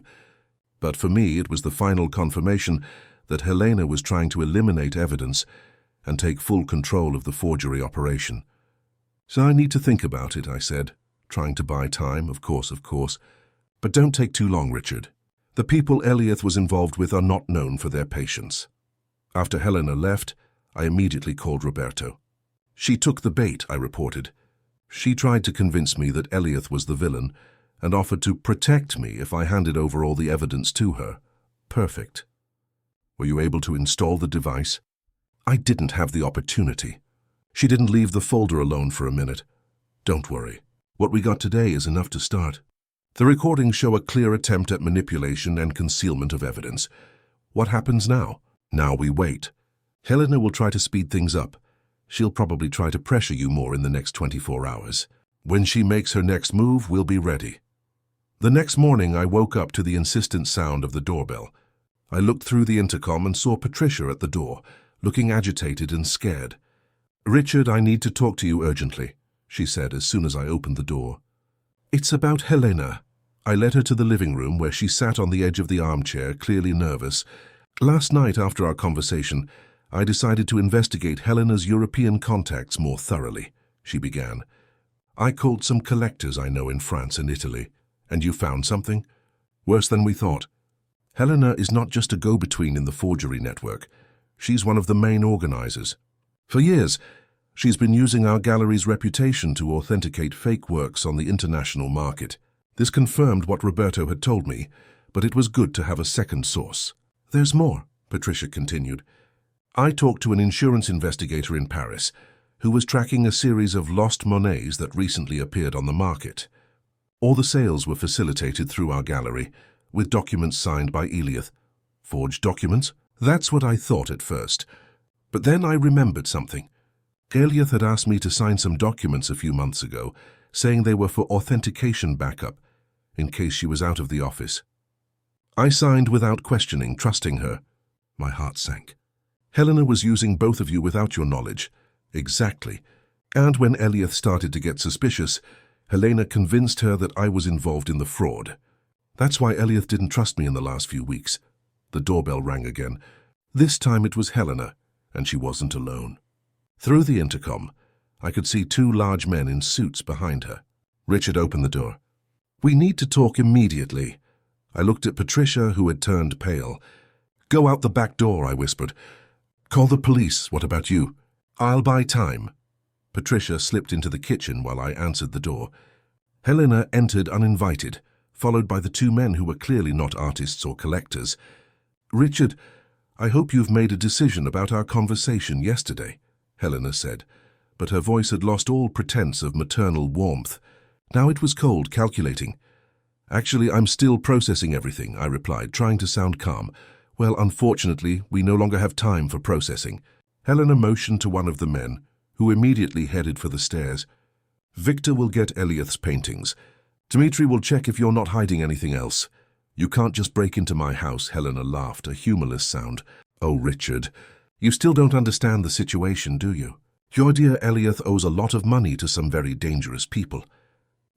But for me, it was the final confirmation that Helena was trying to eliminate evidence and take full control of the forgery operation. So I need to think about it, I said, trying to buy time, of course. But don't take too long, Richard. The people Eliath was involved with are not known for their patience. After Helena left, I immediately called Roberto. She took the bait, I reported. She tried to convince me that Eliath was the villain and offered to protect me if I handed over all the evidence to her. Perfect. Were you able to install the device? I didn't have the opportunity. She didn't leave the folder alone for a minute. Don't worry. What we got today is enough to start. The recordings show a clear attempt at manipulation and concealment of evidence. What happens now? Now we wait. Helena will try to speed things up. She'll probably try to pressure you more in the next 24 hours. When she makes her next move, we'll be ready. The next morning, I woke up to the insistent sound of the doorbell. I looked through the intercom and saw Patricia at the door, looking agitated and scared. "Richard, I need to talk to you urgently," she said as soon as I opened the door. "It's about Helena." I led her to the living room where she sat on the edge of the armchair, clearly nervous. "Last night, after our conversation, I decided to investigate Helena's European contacts more thoroughly," she began. "I called some collectors I know in France and Italy. And you found something? Worse than we thought. Helena is not just a go-between in the forgery network. She's one of the main organizers. For years, she's been using our gallery's reputation to authenticate fake works on the international market. This confirmed what Roberto had told me, but it was good to have a second source. There's more," Patricia continued. "I talked to an insurance investigator in Paris who was tracking a series of lost monnets that recently appeared on the market. All the sales were facilitated through our gallery, with documents signed by Eliath. Forged documents? That's what I thought at first. But then I remembered something. Eliath had asked me to sign some documents a few months ago, saying they were for authentication backup, in case she was out of the office. I signed without questioning, trusting her. My heart sank. Helena was using both of you without your knowledge. Exactly. And when Eliath started to get suspicious, Helena convinced her that I was involved in the fraud. That's why Eliath didn't trust me in the last few weeks. The doorbell rang again. This time it was Helena, and she wasn't alone. Through the intercom, I could see two large men in suits behind her. Richard opened the door. "We need to talk immediately." I looked at Patricia, who had turned pale. "Go out the back door," I whispered. "Call the police. What about you?" "I'll buy time." Patricia slipped into the kitchen while I answered the door. Helena entered uninvited, followed by the two men who were clearly not artists or collectors. "Richard, I hope you've made a decision about our conversation yesterday," Helena said, but her voice had lost all pretense of maternal warmth. Now it was cold, calculating. "Actually, I'm still processing everything," I replied, trying to sound calm. "Well, unfortunately, we no longer have time for processing." Helena motioned to one of the men, who immediately headed for the stairs. "Victor will get Eliath's paintings. Dmitri will check if you're not hiding anything else. You can't just break into my house," Helena laughed, a humorless sound. "Oh, Richard, you still don't understand the situation, do you? Your dear Eliath owes a lot of money to some very dangerous people.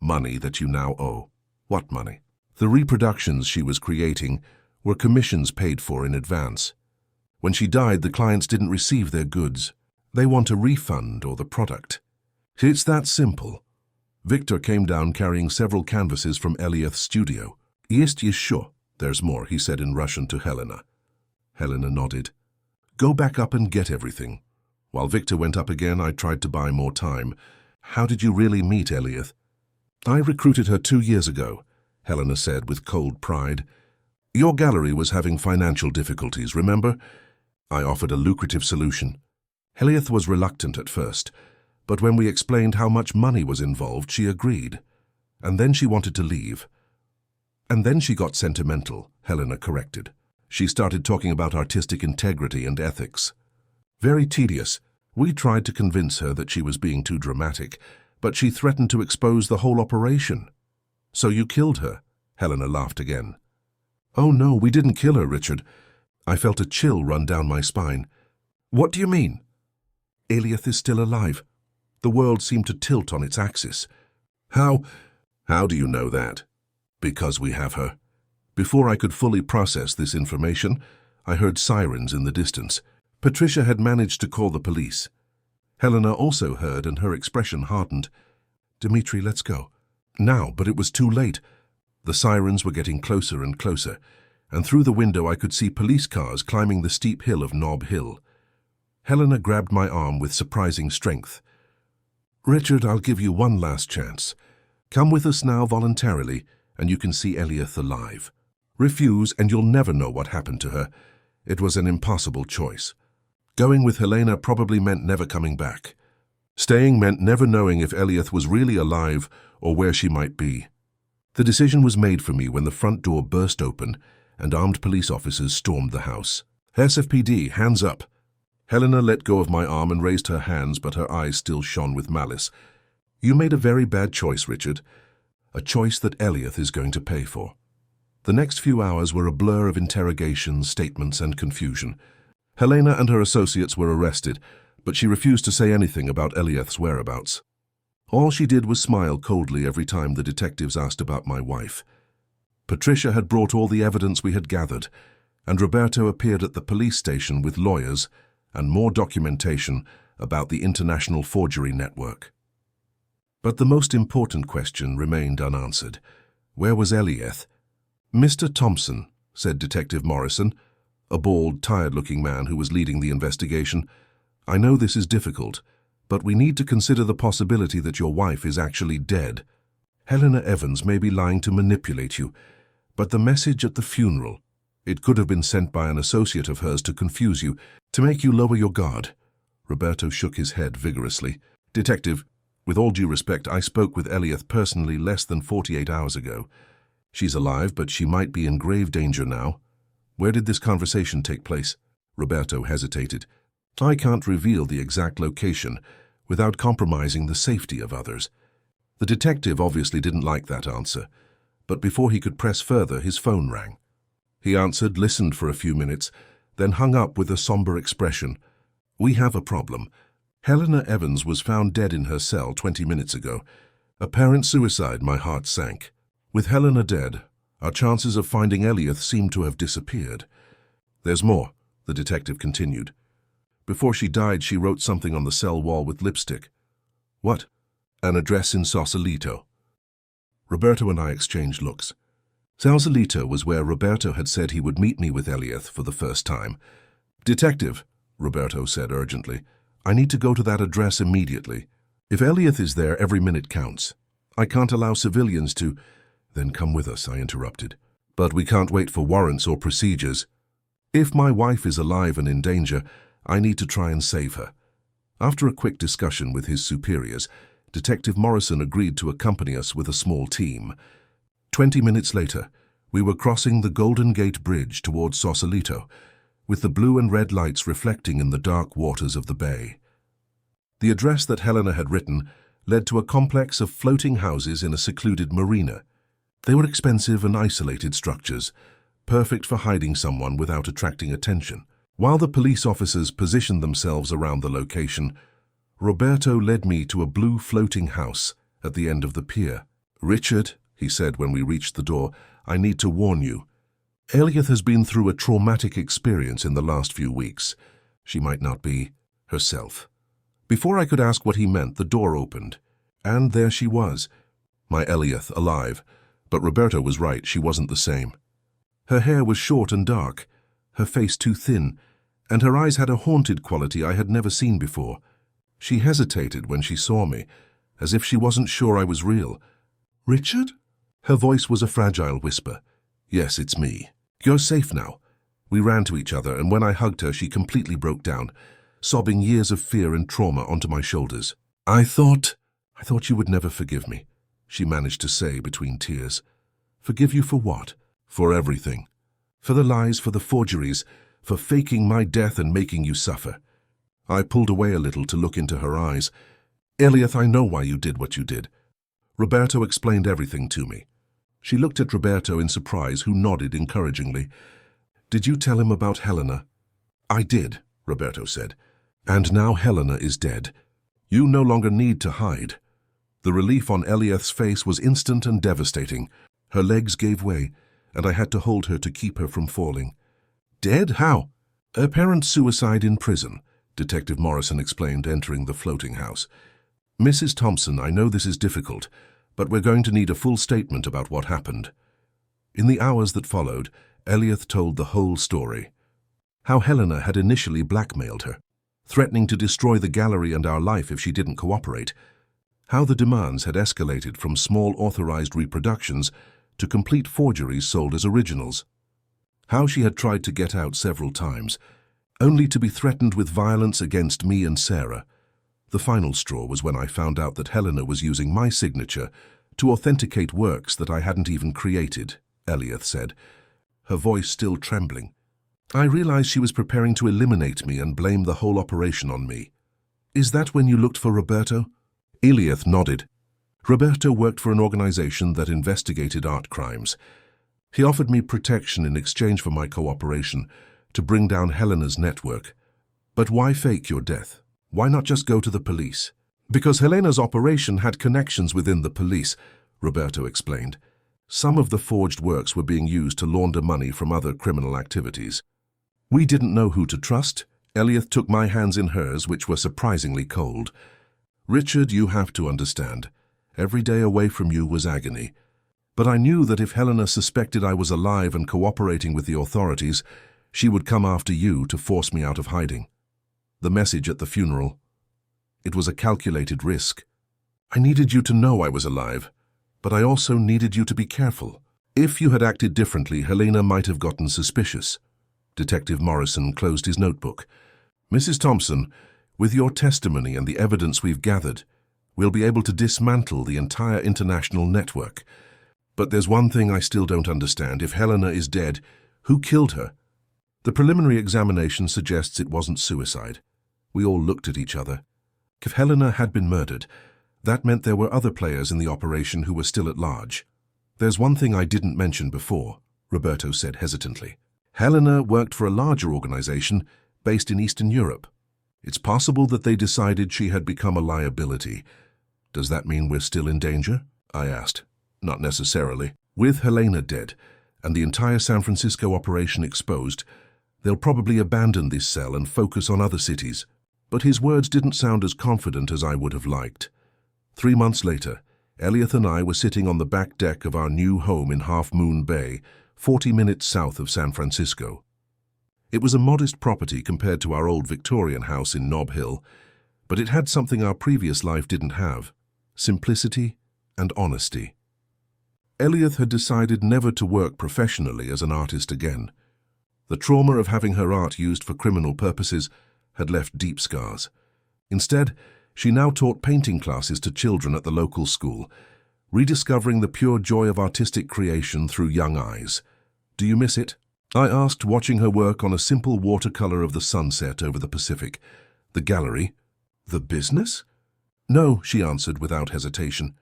Money that you now owe." "What money?" "The reproductions she was creating were commissions paid for in advance. When she died, the clients didn't receive their goods. They want a refund or the product. It's that simple." Victor came down carrying several canvases from Eliath's studio. "Есть еще. There's more," he said in Russian to Helena. Helena nodded. "Go back up and get everything." While Victor went up again, I tried to buy more time. How did you really meet Eliath? I recruited her 2 years ago, Helena said with cold pride. Your gallery was having financial difficulties, remember? I offered a lucrative solution. Eliath was reluctant at first, but when we explained how much money was involved, she agreed. And then she wanted to leave. And then she got sentimental, Helena corrected. She started talking about artistic integrity and ethics. Very tedious. We tried to convince her that she was being too dramatic, but she threatened to expose the whole operation. So you killed her? Helena laughed again. Oh no, we didn't kill her, Richard. I felt a chill run down my spine. What do you mean? Eliath is still alive. The world seemed to tilt on its axis. How do you know that? Because we have her. Before I could fully process this information, I heard sirens in the distance. Patricia had managed to call the police. Helena also heard, and her expression hardened. Dmitri, let's go. Now, but it was too late. The sirens were getting closer and closer, and through the window I could see police cars climbing the steep hill of Nob Hill. Helena grabbed my arm with surprising strength. Richard, I'll give you one last chance. Come with us now voluntarily, and you can see Eliath alive. Refuse, and you'll never know what happened to her. It was an impossible choice. Going with Helena probably meant never coming back. Staying meant never knowing if Eliath was really alive or where she might be. The decision was made for me when the front door burst open and armed police officers stormed the house. SFPD, hands up. Helena let go of my arm and raised her hands, but her eyes still shone with malice. You made a very bad choice, Richard. A choice that Eliath is going to pay for. The next few hours were a blur of interrogations, statements, and confusion. Helena and her associates were arrested, but she refused to say anything about Eliath's whereabouts. All she did was smile coldly every time the detectives asked about my wife. Patricia had brought all the evidence we had gathered, and Roberto appeared at the police station with lawyers and more documentation about the international forgery network. But the most important question remained unanswered. Where was Eliath? Mr. Thompson, said Detective Morrison, a bald, tired-looking man who was leading the investigation. I know this is difficult, but we need to consider the possibility that your wife is actually dead. Helena Evans may be lying to manipulate you, but the message at the funeral, it could have been sent by an associate of hers to confuse you, to make you lower your guard. Roberto shook his head vigorously. Detective, with all due respect, I spoke with Eliath personally less than 48 hours ago. She's alive, but she might be in grave danger now. Where did this conversation take place? Roberto hesitated. I can't reveal the exact location without compromising the safety of others. The detective obviously didn't like that answer, but before he could press further, his phone rang. He answered, listened for a few minutes, then hung up with a somber expression. We have a problem. Helena Evans was found dead in her cell 20 minutes ago. Apparent suicide, my heart sank. With Helena dead, our chances of finding Eliath seem to have disappeared. There's more, the detective continued. Before she died, she wrote something on the cell wall with lipstick. What? An address in Sausalito. Roberto and I exchanged looks. Sausalito was where Roberto had said he would meet me with Eliath for the first time. Detective, Roberto said urgently, I need to go to that address immediately. If Eliath is there, every minute counts. I can't allow civilians to... Then come with us, I interrupted. But we can't wait for warrants or procedures. If my wife is alive and in danger, I need to try and save her. After a quick discussion with his superiors, Detective Morrison agreed to accompany us with a small team. 20 minutes later, we were crossing the Golden Gate Bridge towards Sausalito, with the blue and red lights reflecting in the dark waters of the bay. The address that Helena had written led to a complex of floating houses in a secluded marina. They were expensive and isolated structures, perfect for hiding someone without attracting attention. While the police officers positioned themselves around the location, Roberto led me to a blue floating house at the end of the pier. Richard, he said when we reached the door, I need to warn you. Eliath has been through a traumatic experience in the last few weeks. She might not be herself. Before I could ask what he meant, the door opened, and there she was, my Eliath alive. But Roberto was right, she wasn't the same. Her hair was short and dark, her face too thin, and her eyes had a haunted quality I had never seen before. She hesitated when she saw me, as if she wasn't sure I was real. "Richard?" Her voice was a fragile whisper. "Yes, it's me. You're safe now." We ran to each other, and when I hugged her, she completely broke down, sobbing years of fear and trauma onto my shoulders. I thought you would never forgive me," she managed to say between tears. "Forgive you for what?" "For everything. For the lies, for the forgeries, for faking my death and making you suffer." I pulled away a little to look into her eyes. "Elliot, I know why you did what you did. Roberto explained everything to me." She looked at Roberto in surprise, who nodded encouragingly. "Did you tell him about Helena?" "I did," Roberto said. "And now Helena is dead. You no longer need to hide." The relief on Eliath's face was instant and devastating. Her legs gave way, and I had to hold her to keep her from falling. "Dead? How?" "Apparent suicide in prison," Detective Morrison explained, entering the floating house. "Mrs. Thompson, I know this is difficult, but we're going to need a full statement about what happened." In the hours that followed, Eliath told the whole story. How Helena had initially blackmailed her, threatening to destroy the gallery and our life if she didn't cooperate. How the demands had escalated from small authorized reproductions to complete forgeries sold as originals. How she had tried to get out several times, only to be threatened with violence against me and Sarah. The final straw was when I found out that Helena was using my signature to authenticate works that I hadn't even created, Eliath said, her voice still trembling. "I realized she was preparing to eliminate me and blame the whole operation on me." "Is that when you looked for Roberto?" Eliath nodded. "Roberto worked for an organization that investigated art crimes. He offered me protection in exchange for my cooperation to bring down Helena's network. But why fake your death? Why not just go to the police?" "Because Helena's operation had connections within the police," Roberto explained. "Some of the forged works were being used to launder money from other criminal activities. We didn't know who to trust." Eliath took my hands in hers, which were surprisingly cold. "Richard, you have to understand. Every day away from you was agony. But I knew that if Helena suspected I was alive and cooperating with the authorities, she would come after you to force me out of hiding. The message at the funeral. It was a calculated risk. I needed you to know I was alive, but I also needed you to be careful. If you had acted differently, Helena might have gotten suspicious." Detective Morrison closed his notebook. "Mrs. Thompson, with your testimony and the evidence we've gathered, we'll be able to dismantle the entire international network. But there's one thing I still don't understand. If Helena is dead, who killed her? The preliminary examination suggests it wasn't suicide." We all looked at each other. If Helena had been murdered, that meant there were other players in the operation who were still at large. "There's one thing I didn't mention before," Roberto said hesitantly. "Helena worked for a larger organization based in Eastern Europe. It's possible that they decided she had become a liability. Does that mean we're still in danger?" I asked. "Not necessarily. With Helena dead and the entire San Francisco operation exposed, they'll probably abandon this cell and focus on other cities." But his words didn't sound as confident as I would have liked. 3 months later, Eliath and I were sitting on the back deck of our new home in Half Moon Bay, 40 minutes south of San Francisco. It was a modest property compared to our old Victorian house in Nob Hill, but it had something our previous life didn't have: simplicity and honesty. Eliath had decided never to work professionally as an artist again. The trauma of having her art used for criminal purposes had left deep scars. Instead, she now taught painting classes to children at the local school, rediscovering the pure joy of artistic creation through young eyes. "Do you miss it?" I asked, watching her work on a simple watercolor of the sunset over the Pacific. "The gallery? The business?" "No," she answered without hesitation.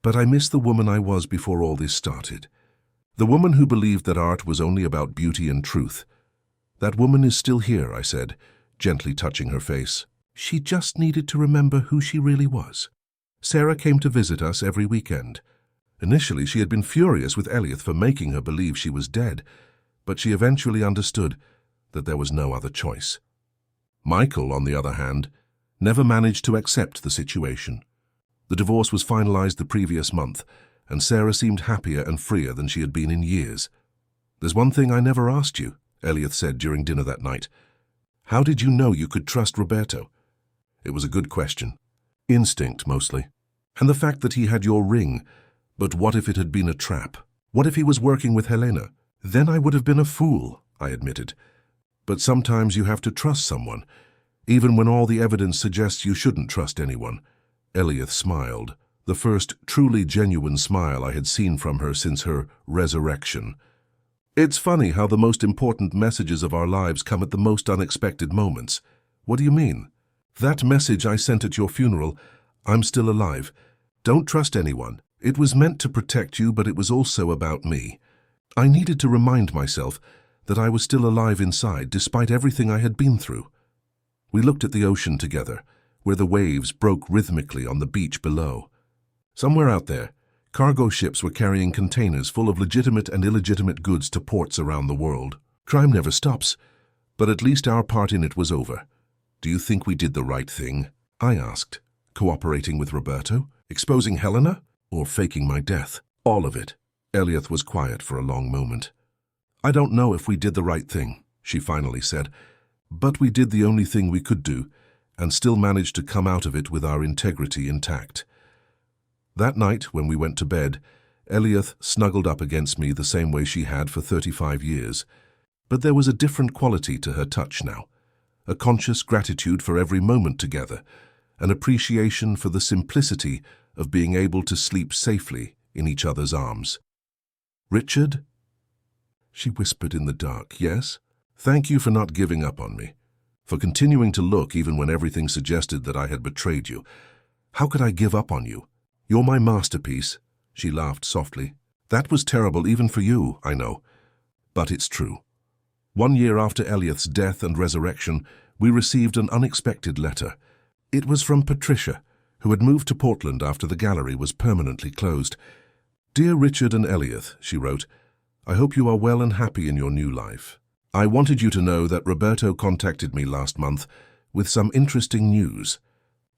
"But I miss the woman I was before all this started. The woman who believed that art was only about beauty and truth. That woman is still here," I said, gently touching her face. "She just needed to remember who she really was." Sarah came to visit us every weekend. Initially, she had been furious with Eliath for making her believe she was dead, but she eventually understood that there was no other choice. Michael, on the other hand, never managed to accept the situation. The divorce was finalized the previous month, and Sarah seemed happier and freer than she had been in years. "There's one thing I never asked you," Eliath said during dinner that night. How did you know you could trust Roberto? It was a good question. Instinct, mostly. And the fact that he had your ring. But what if it had been a trap? What if he was working with Helena? Then I would have been a fool, I admitted. But sometimes you have to trust someone, even when all the evidence suggests you shouldn't trust anyone. Eliath smiled, the first truly genuine smile I had seen from her since her resurrection. It's funny how the most important messages of our lives come at the most unexpected moments. What do you mean? That message I sent at your funeral, I'm still alive. Don't trust anyone. It was meant to protect you, but it was also about me. I needed to remind myself that I was still alive inside, despite everything I had been through. We looked at the ocean together, where the waves broke rhythmically on the beach below. Somewhere out there, cargo ships were carrying containers full of legitimate and illegitimate goods to ports around the world. Crime never stops, but at least our part in it was over. Do you think we did the right thing? I asked. Cooperating with Roberto? Exposing Helena? Or faking my death? All of it. Eliath was quiet for a long moment. I don't know if we did the right thing, she finally said, but we did the only thing we could do, and still managed to come out of it with our integrity intact. That night, when we went to bed, Eliath snuggled up against me the same way she had for 35 years. But there was a different quality to her touch now, a conscious gratitude for every moment together, an appreciation for the simplicity of being able to sleep safely in each other's arms. Richard? She whispered in the dark. Yes? Thank you for not giving up on me, for continuing to look even when everything suggested that I had betrayed you. How could I give up on you? You're my masterpiece, she laughed softly. That was terrible even for you, I know. But it's true. 1 year after Eliath's death and resurrection, we received an unexpected letter. It was from Patricia, who had moved to Portland after the gallery was permanently closed. Dear Richard and Eliath, she wrote, I hope you are well and happy in your new life. I wanted you to know that Roberto contacted me last month with some interesting news.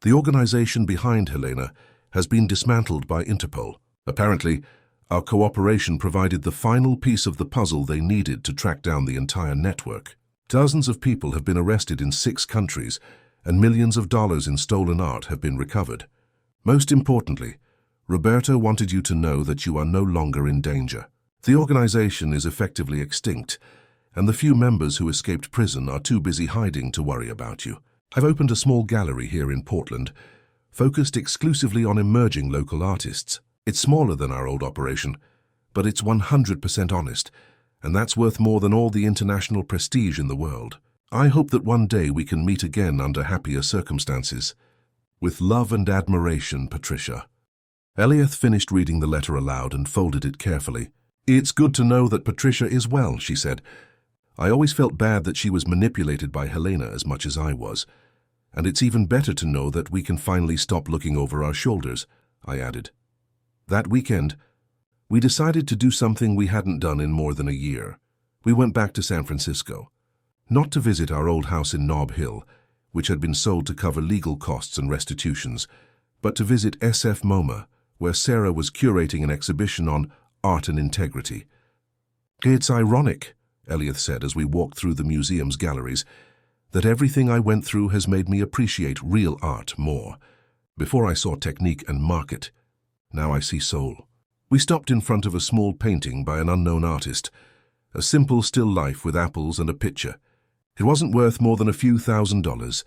The organization behind Helena has been dismantled by Interpol. Apparently, our cooperation provided the final piece of the puzzle they needed to track down the entire network. Dozens of people have been arrested in 6 countries, and millions of dollars in stolen art have been recovered. Most importantly, Roberto wanted you to know that you are no longer in danger. The organization is effectively extinct, and the few members who escaped prison are too busy hiding to worry about you. I've opened a small gallery here in Portland, focused exclusively on emerging local artists. It's smaller than our old operation, but it's 100% honest, and that's worth more than all the international prestige in the world. I hope that one day we can meet again under happier circumstances. With love and admiration, Patricia. Eliath finished reading the letter aloud and folded it carefully. It's good to know that Patricia is well, she said. I always felt bad that she was manipulated by Helena as much as I was. And it's even better to know that we can finally stop looking over our shoulders, I added. That weekend, we decided to do something we hadn't done in more than a year. We went back to San Francisco. Not to visit our old house in Nob Hill, which had been sold to cover legal costs and restitutions, but to visit SF MoMA, where Sarah was curating an exhibition on art and integrity. It's ironic, Eliath said as we walked through the museum's galleries, that everything I went through has made me appreciate real art more. Before I saw technique and market, now I see soul. We stopped in front of a small painting by an unknown artist, a simple still life with apples and a picture. It wasn't worth more than a few $1,000s,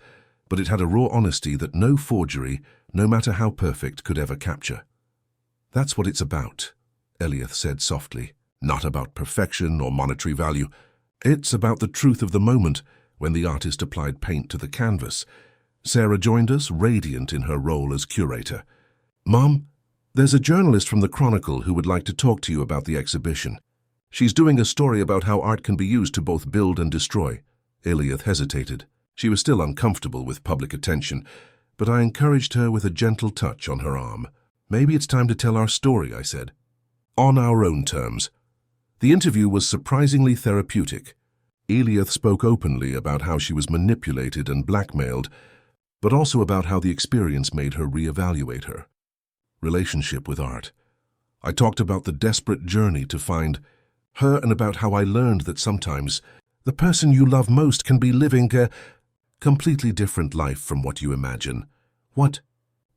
but it had a raw honesty that no forgery, no matter how perfect, could ever capture. That's what it's about, Eliath said softly. Not about perfection or monetary value. It's about the truth of the moment when the artist applied paint to the canvas. Sarah joined us, radiant in her role as curator. Mom, there's a journalist from the Chronicle who would like to talk to you about the exhibition. She's doing a story about how art can be used to both build and destroy. Eliath hesitated. She was still uncomfortable with public attention, but I encouraged her with a gentle touch on her arm. Maybe it's time to tell our story, I said. On our own terms. The interview was surprisingly therapeutic. Eliath spoke openly about how she was manipulated and blackmailed, but also about how the experience made her reevaluate her relationship with art. I talked about the desperate journey to find her and about how I learned that sometimes the person you love most can be living Completely different life from what you imagine. What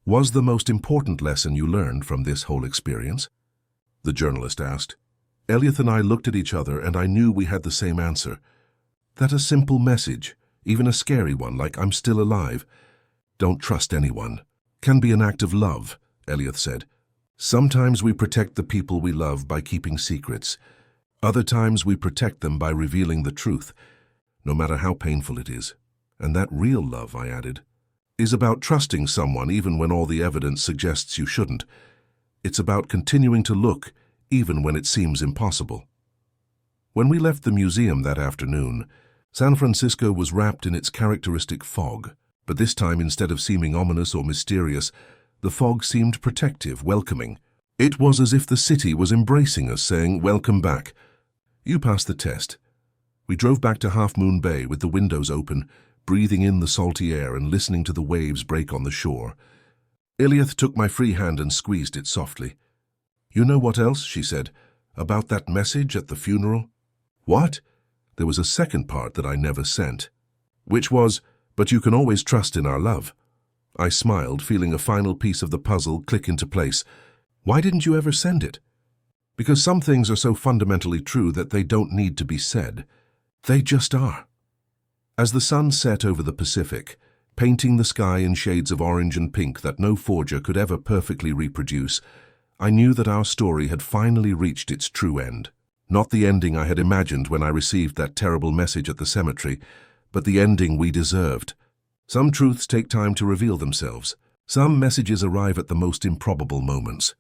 was the most important lesson you learned from this whole experience? The journalist asked. Elliot and I looked at each other, and I knew we had the same answer. That a simple message, even a scary one like "I'm still alive, don't trust anyone," can be an act of love, Elliot said. Sometimes we protect the people we love by keeping secrets. Other times we protect them by revealing the truth, no matter how painful it is. And that real love, I added, is about trusting someone even when all the evidence suggests you shouldn't. It's about continuing to look even when it seems impossible. When we left the museum that afternoon, San Francisco was wrapped in its characteristic fog, but this time, instead of seeming ominous or mysterious, the fog seemed protective, welcoming. It was as if the city was embracing us, saying, "Welcome back. You passed the test." We drove back to Half Moon Bay with the windows open, breathing in the salty air and listening to the waves break on the shore. Elliot took my free hand and squeezed it softly. "You know what else?" she said. "About that message at the funeral?" "What?" There was a second part that I never sent. Which was, "But you can always trust in our love." I smiled, feeling a final piece of the puzzle click into place. "Why didn't you ever send it?" "Because some things are so fundamentally true that they don't need to be said. They just are." As the sun set over the Pacific, painting the sky in shades of orange and pink that no forger could ever perfectly reproduce, I knew that our story had finally reached its true end. Not the ending I had imagined when I received that terrible message at the cemetery, but the ending we deserved. Some truths take time to reveal themselves. Some messages arrive at the most improbable moments.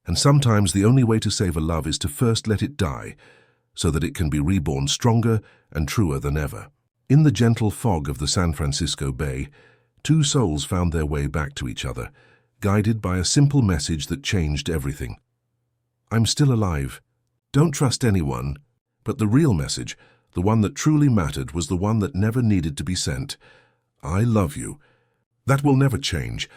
And sometimes the only way to save a love is to first let it die, so that it can be reborn stronger and truer than ever. In the gentle fog of the San Francisco Bay, two souls found their way back to each other, guided by a simple message that changed everything. "I'm still alive. Don't trust anyone." But the real message, the one that truly mattered, was the one that never needed to be sent. "I love you." That will never change.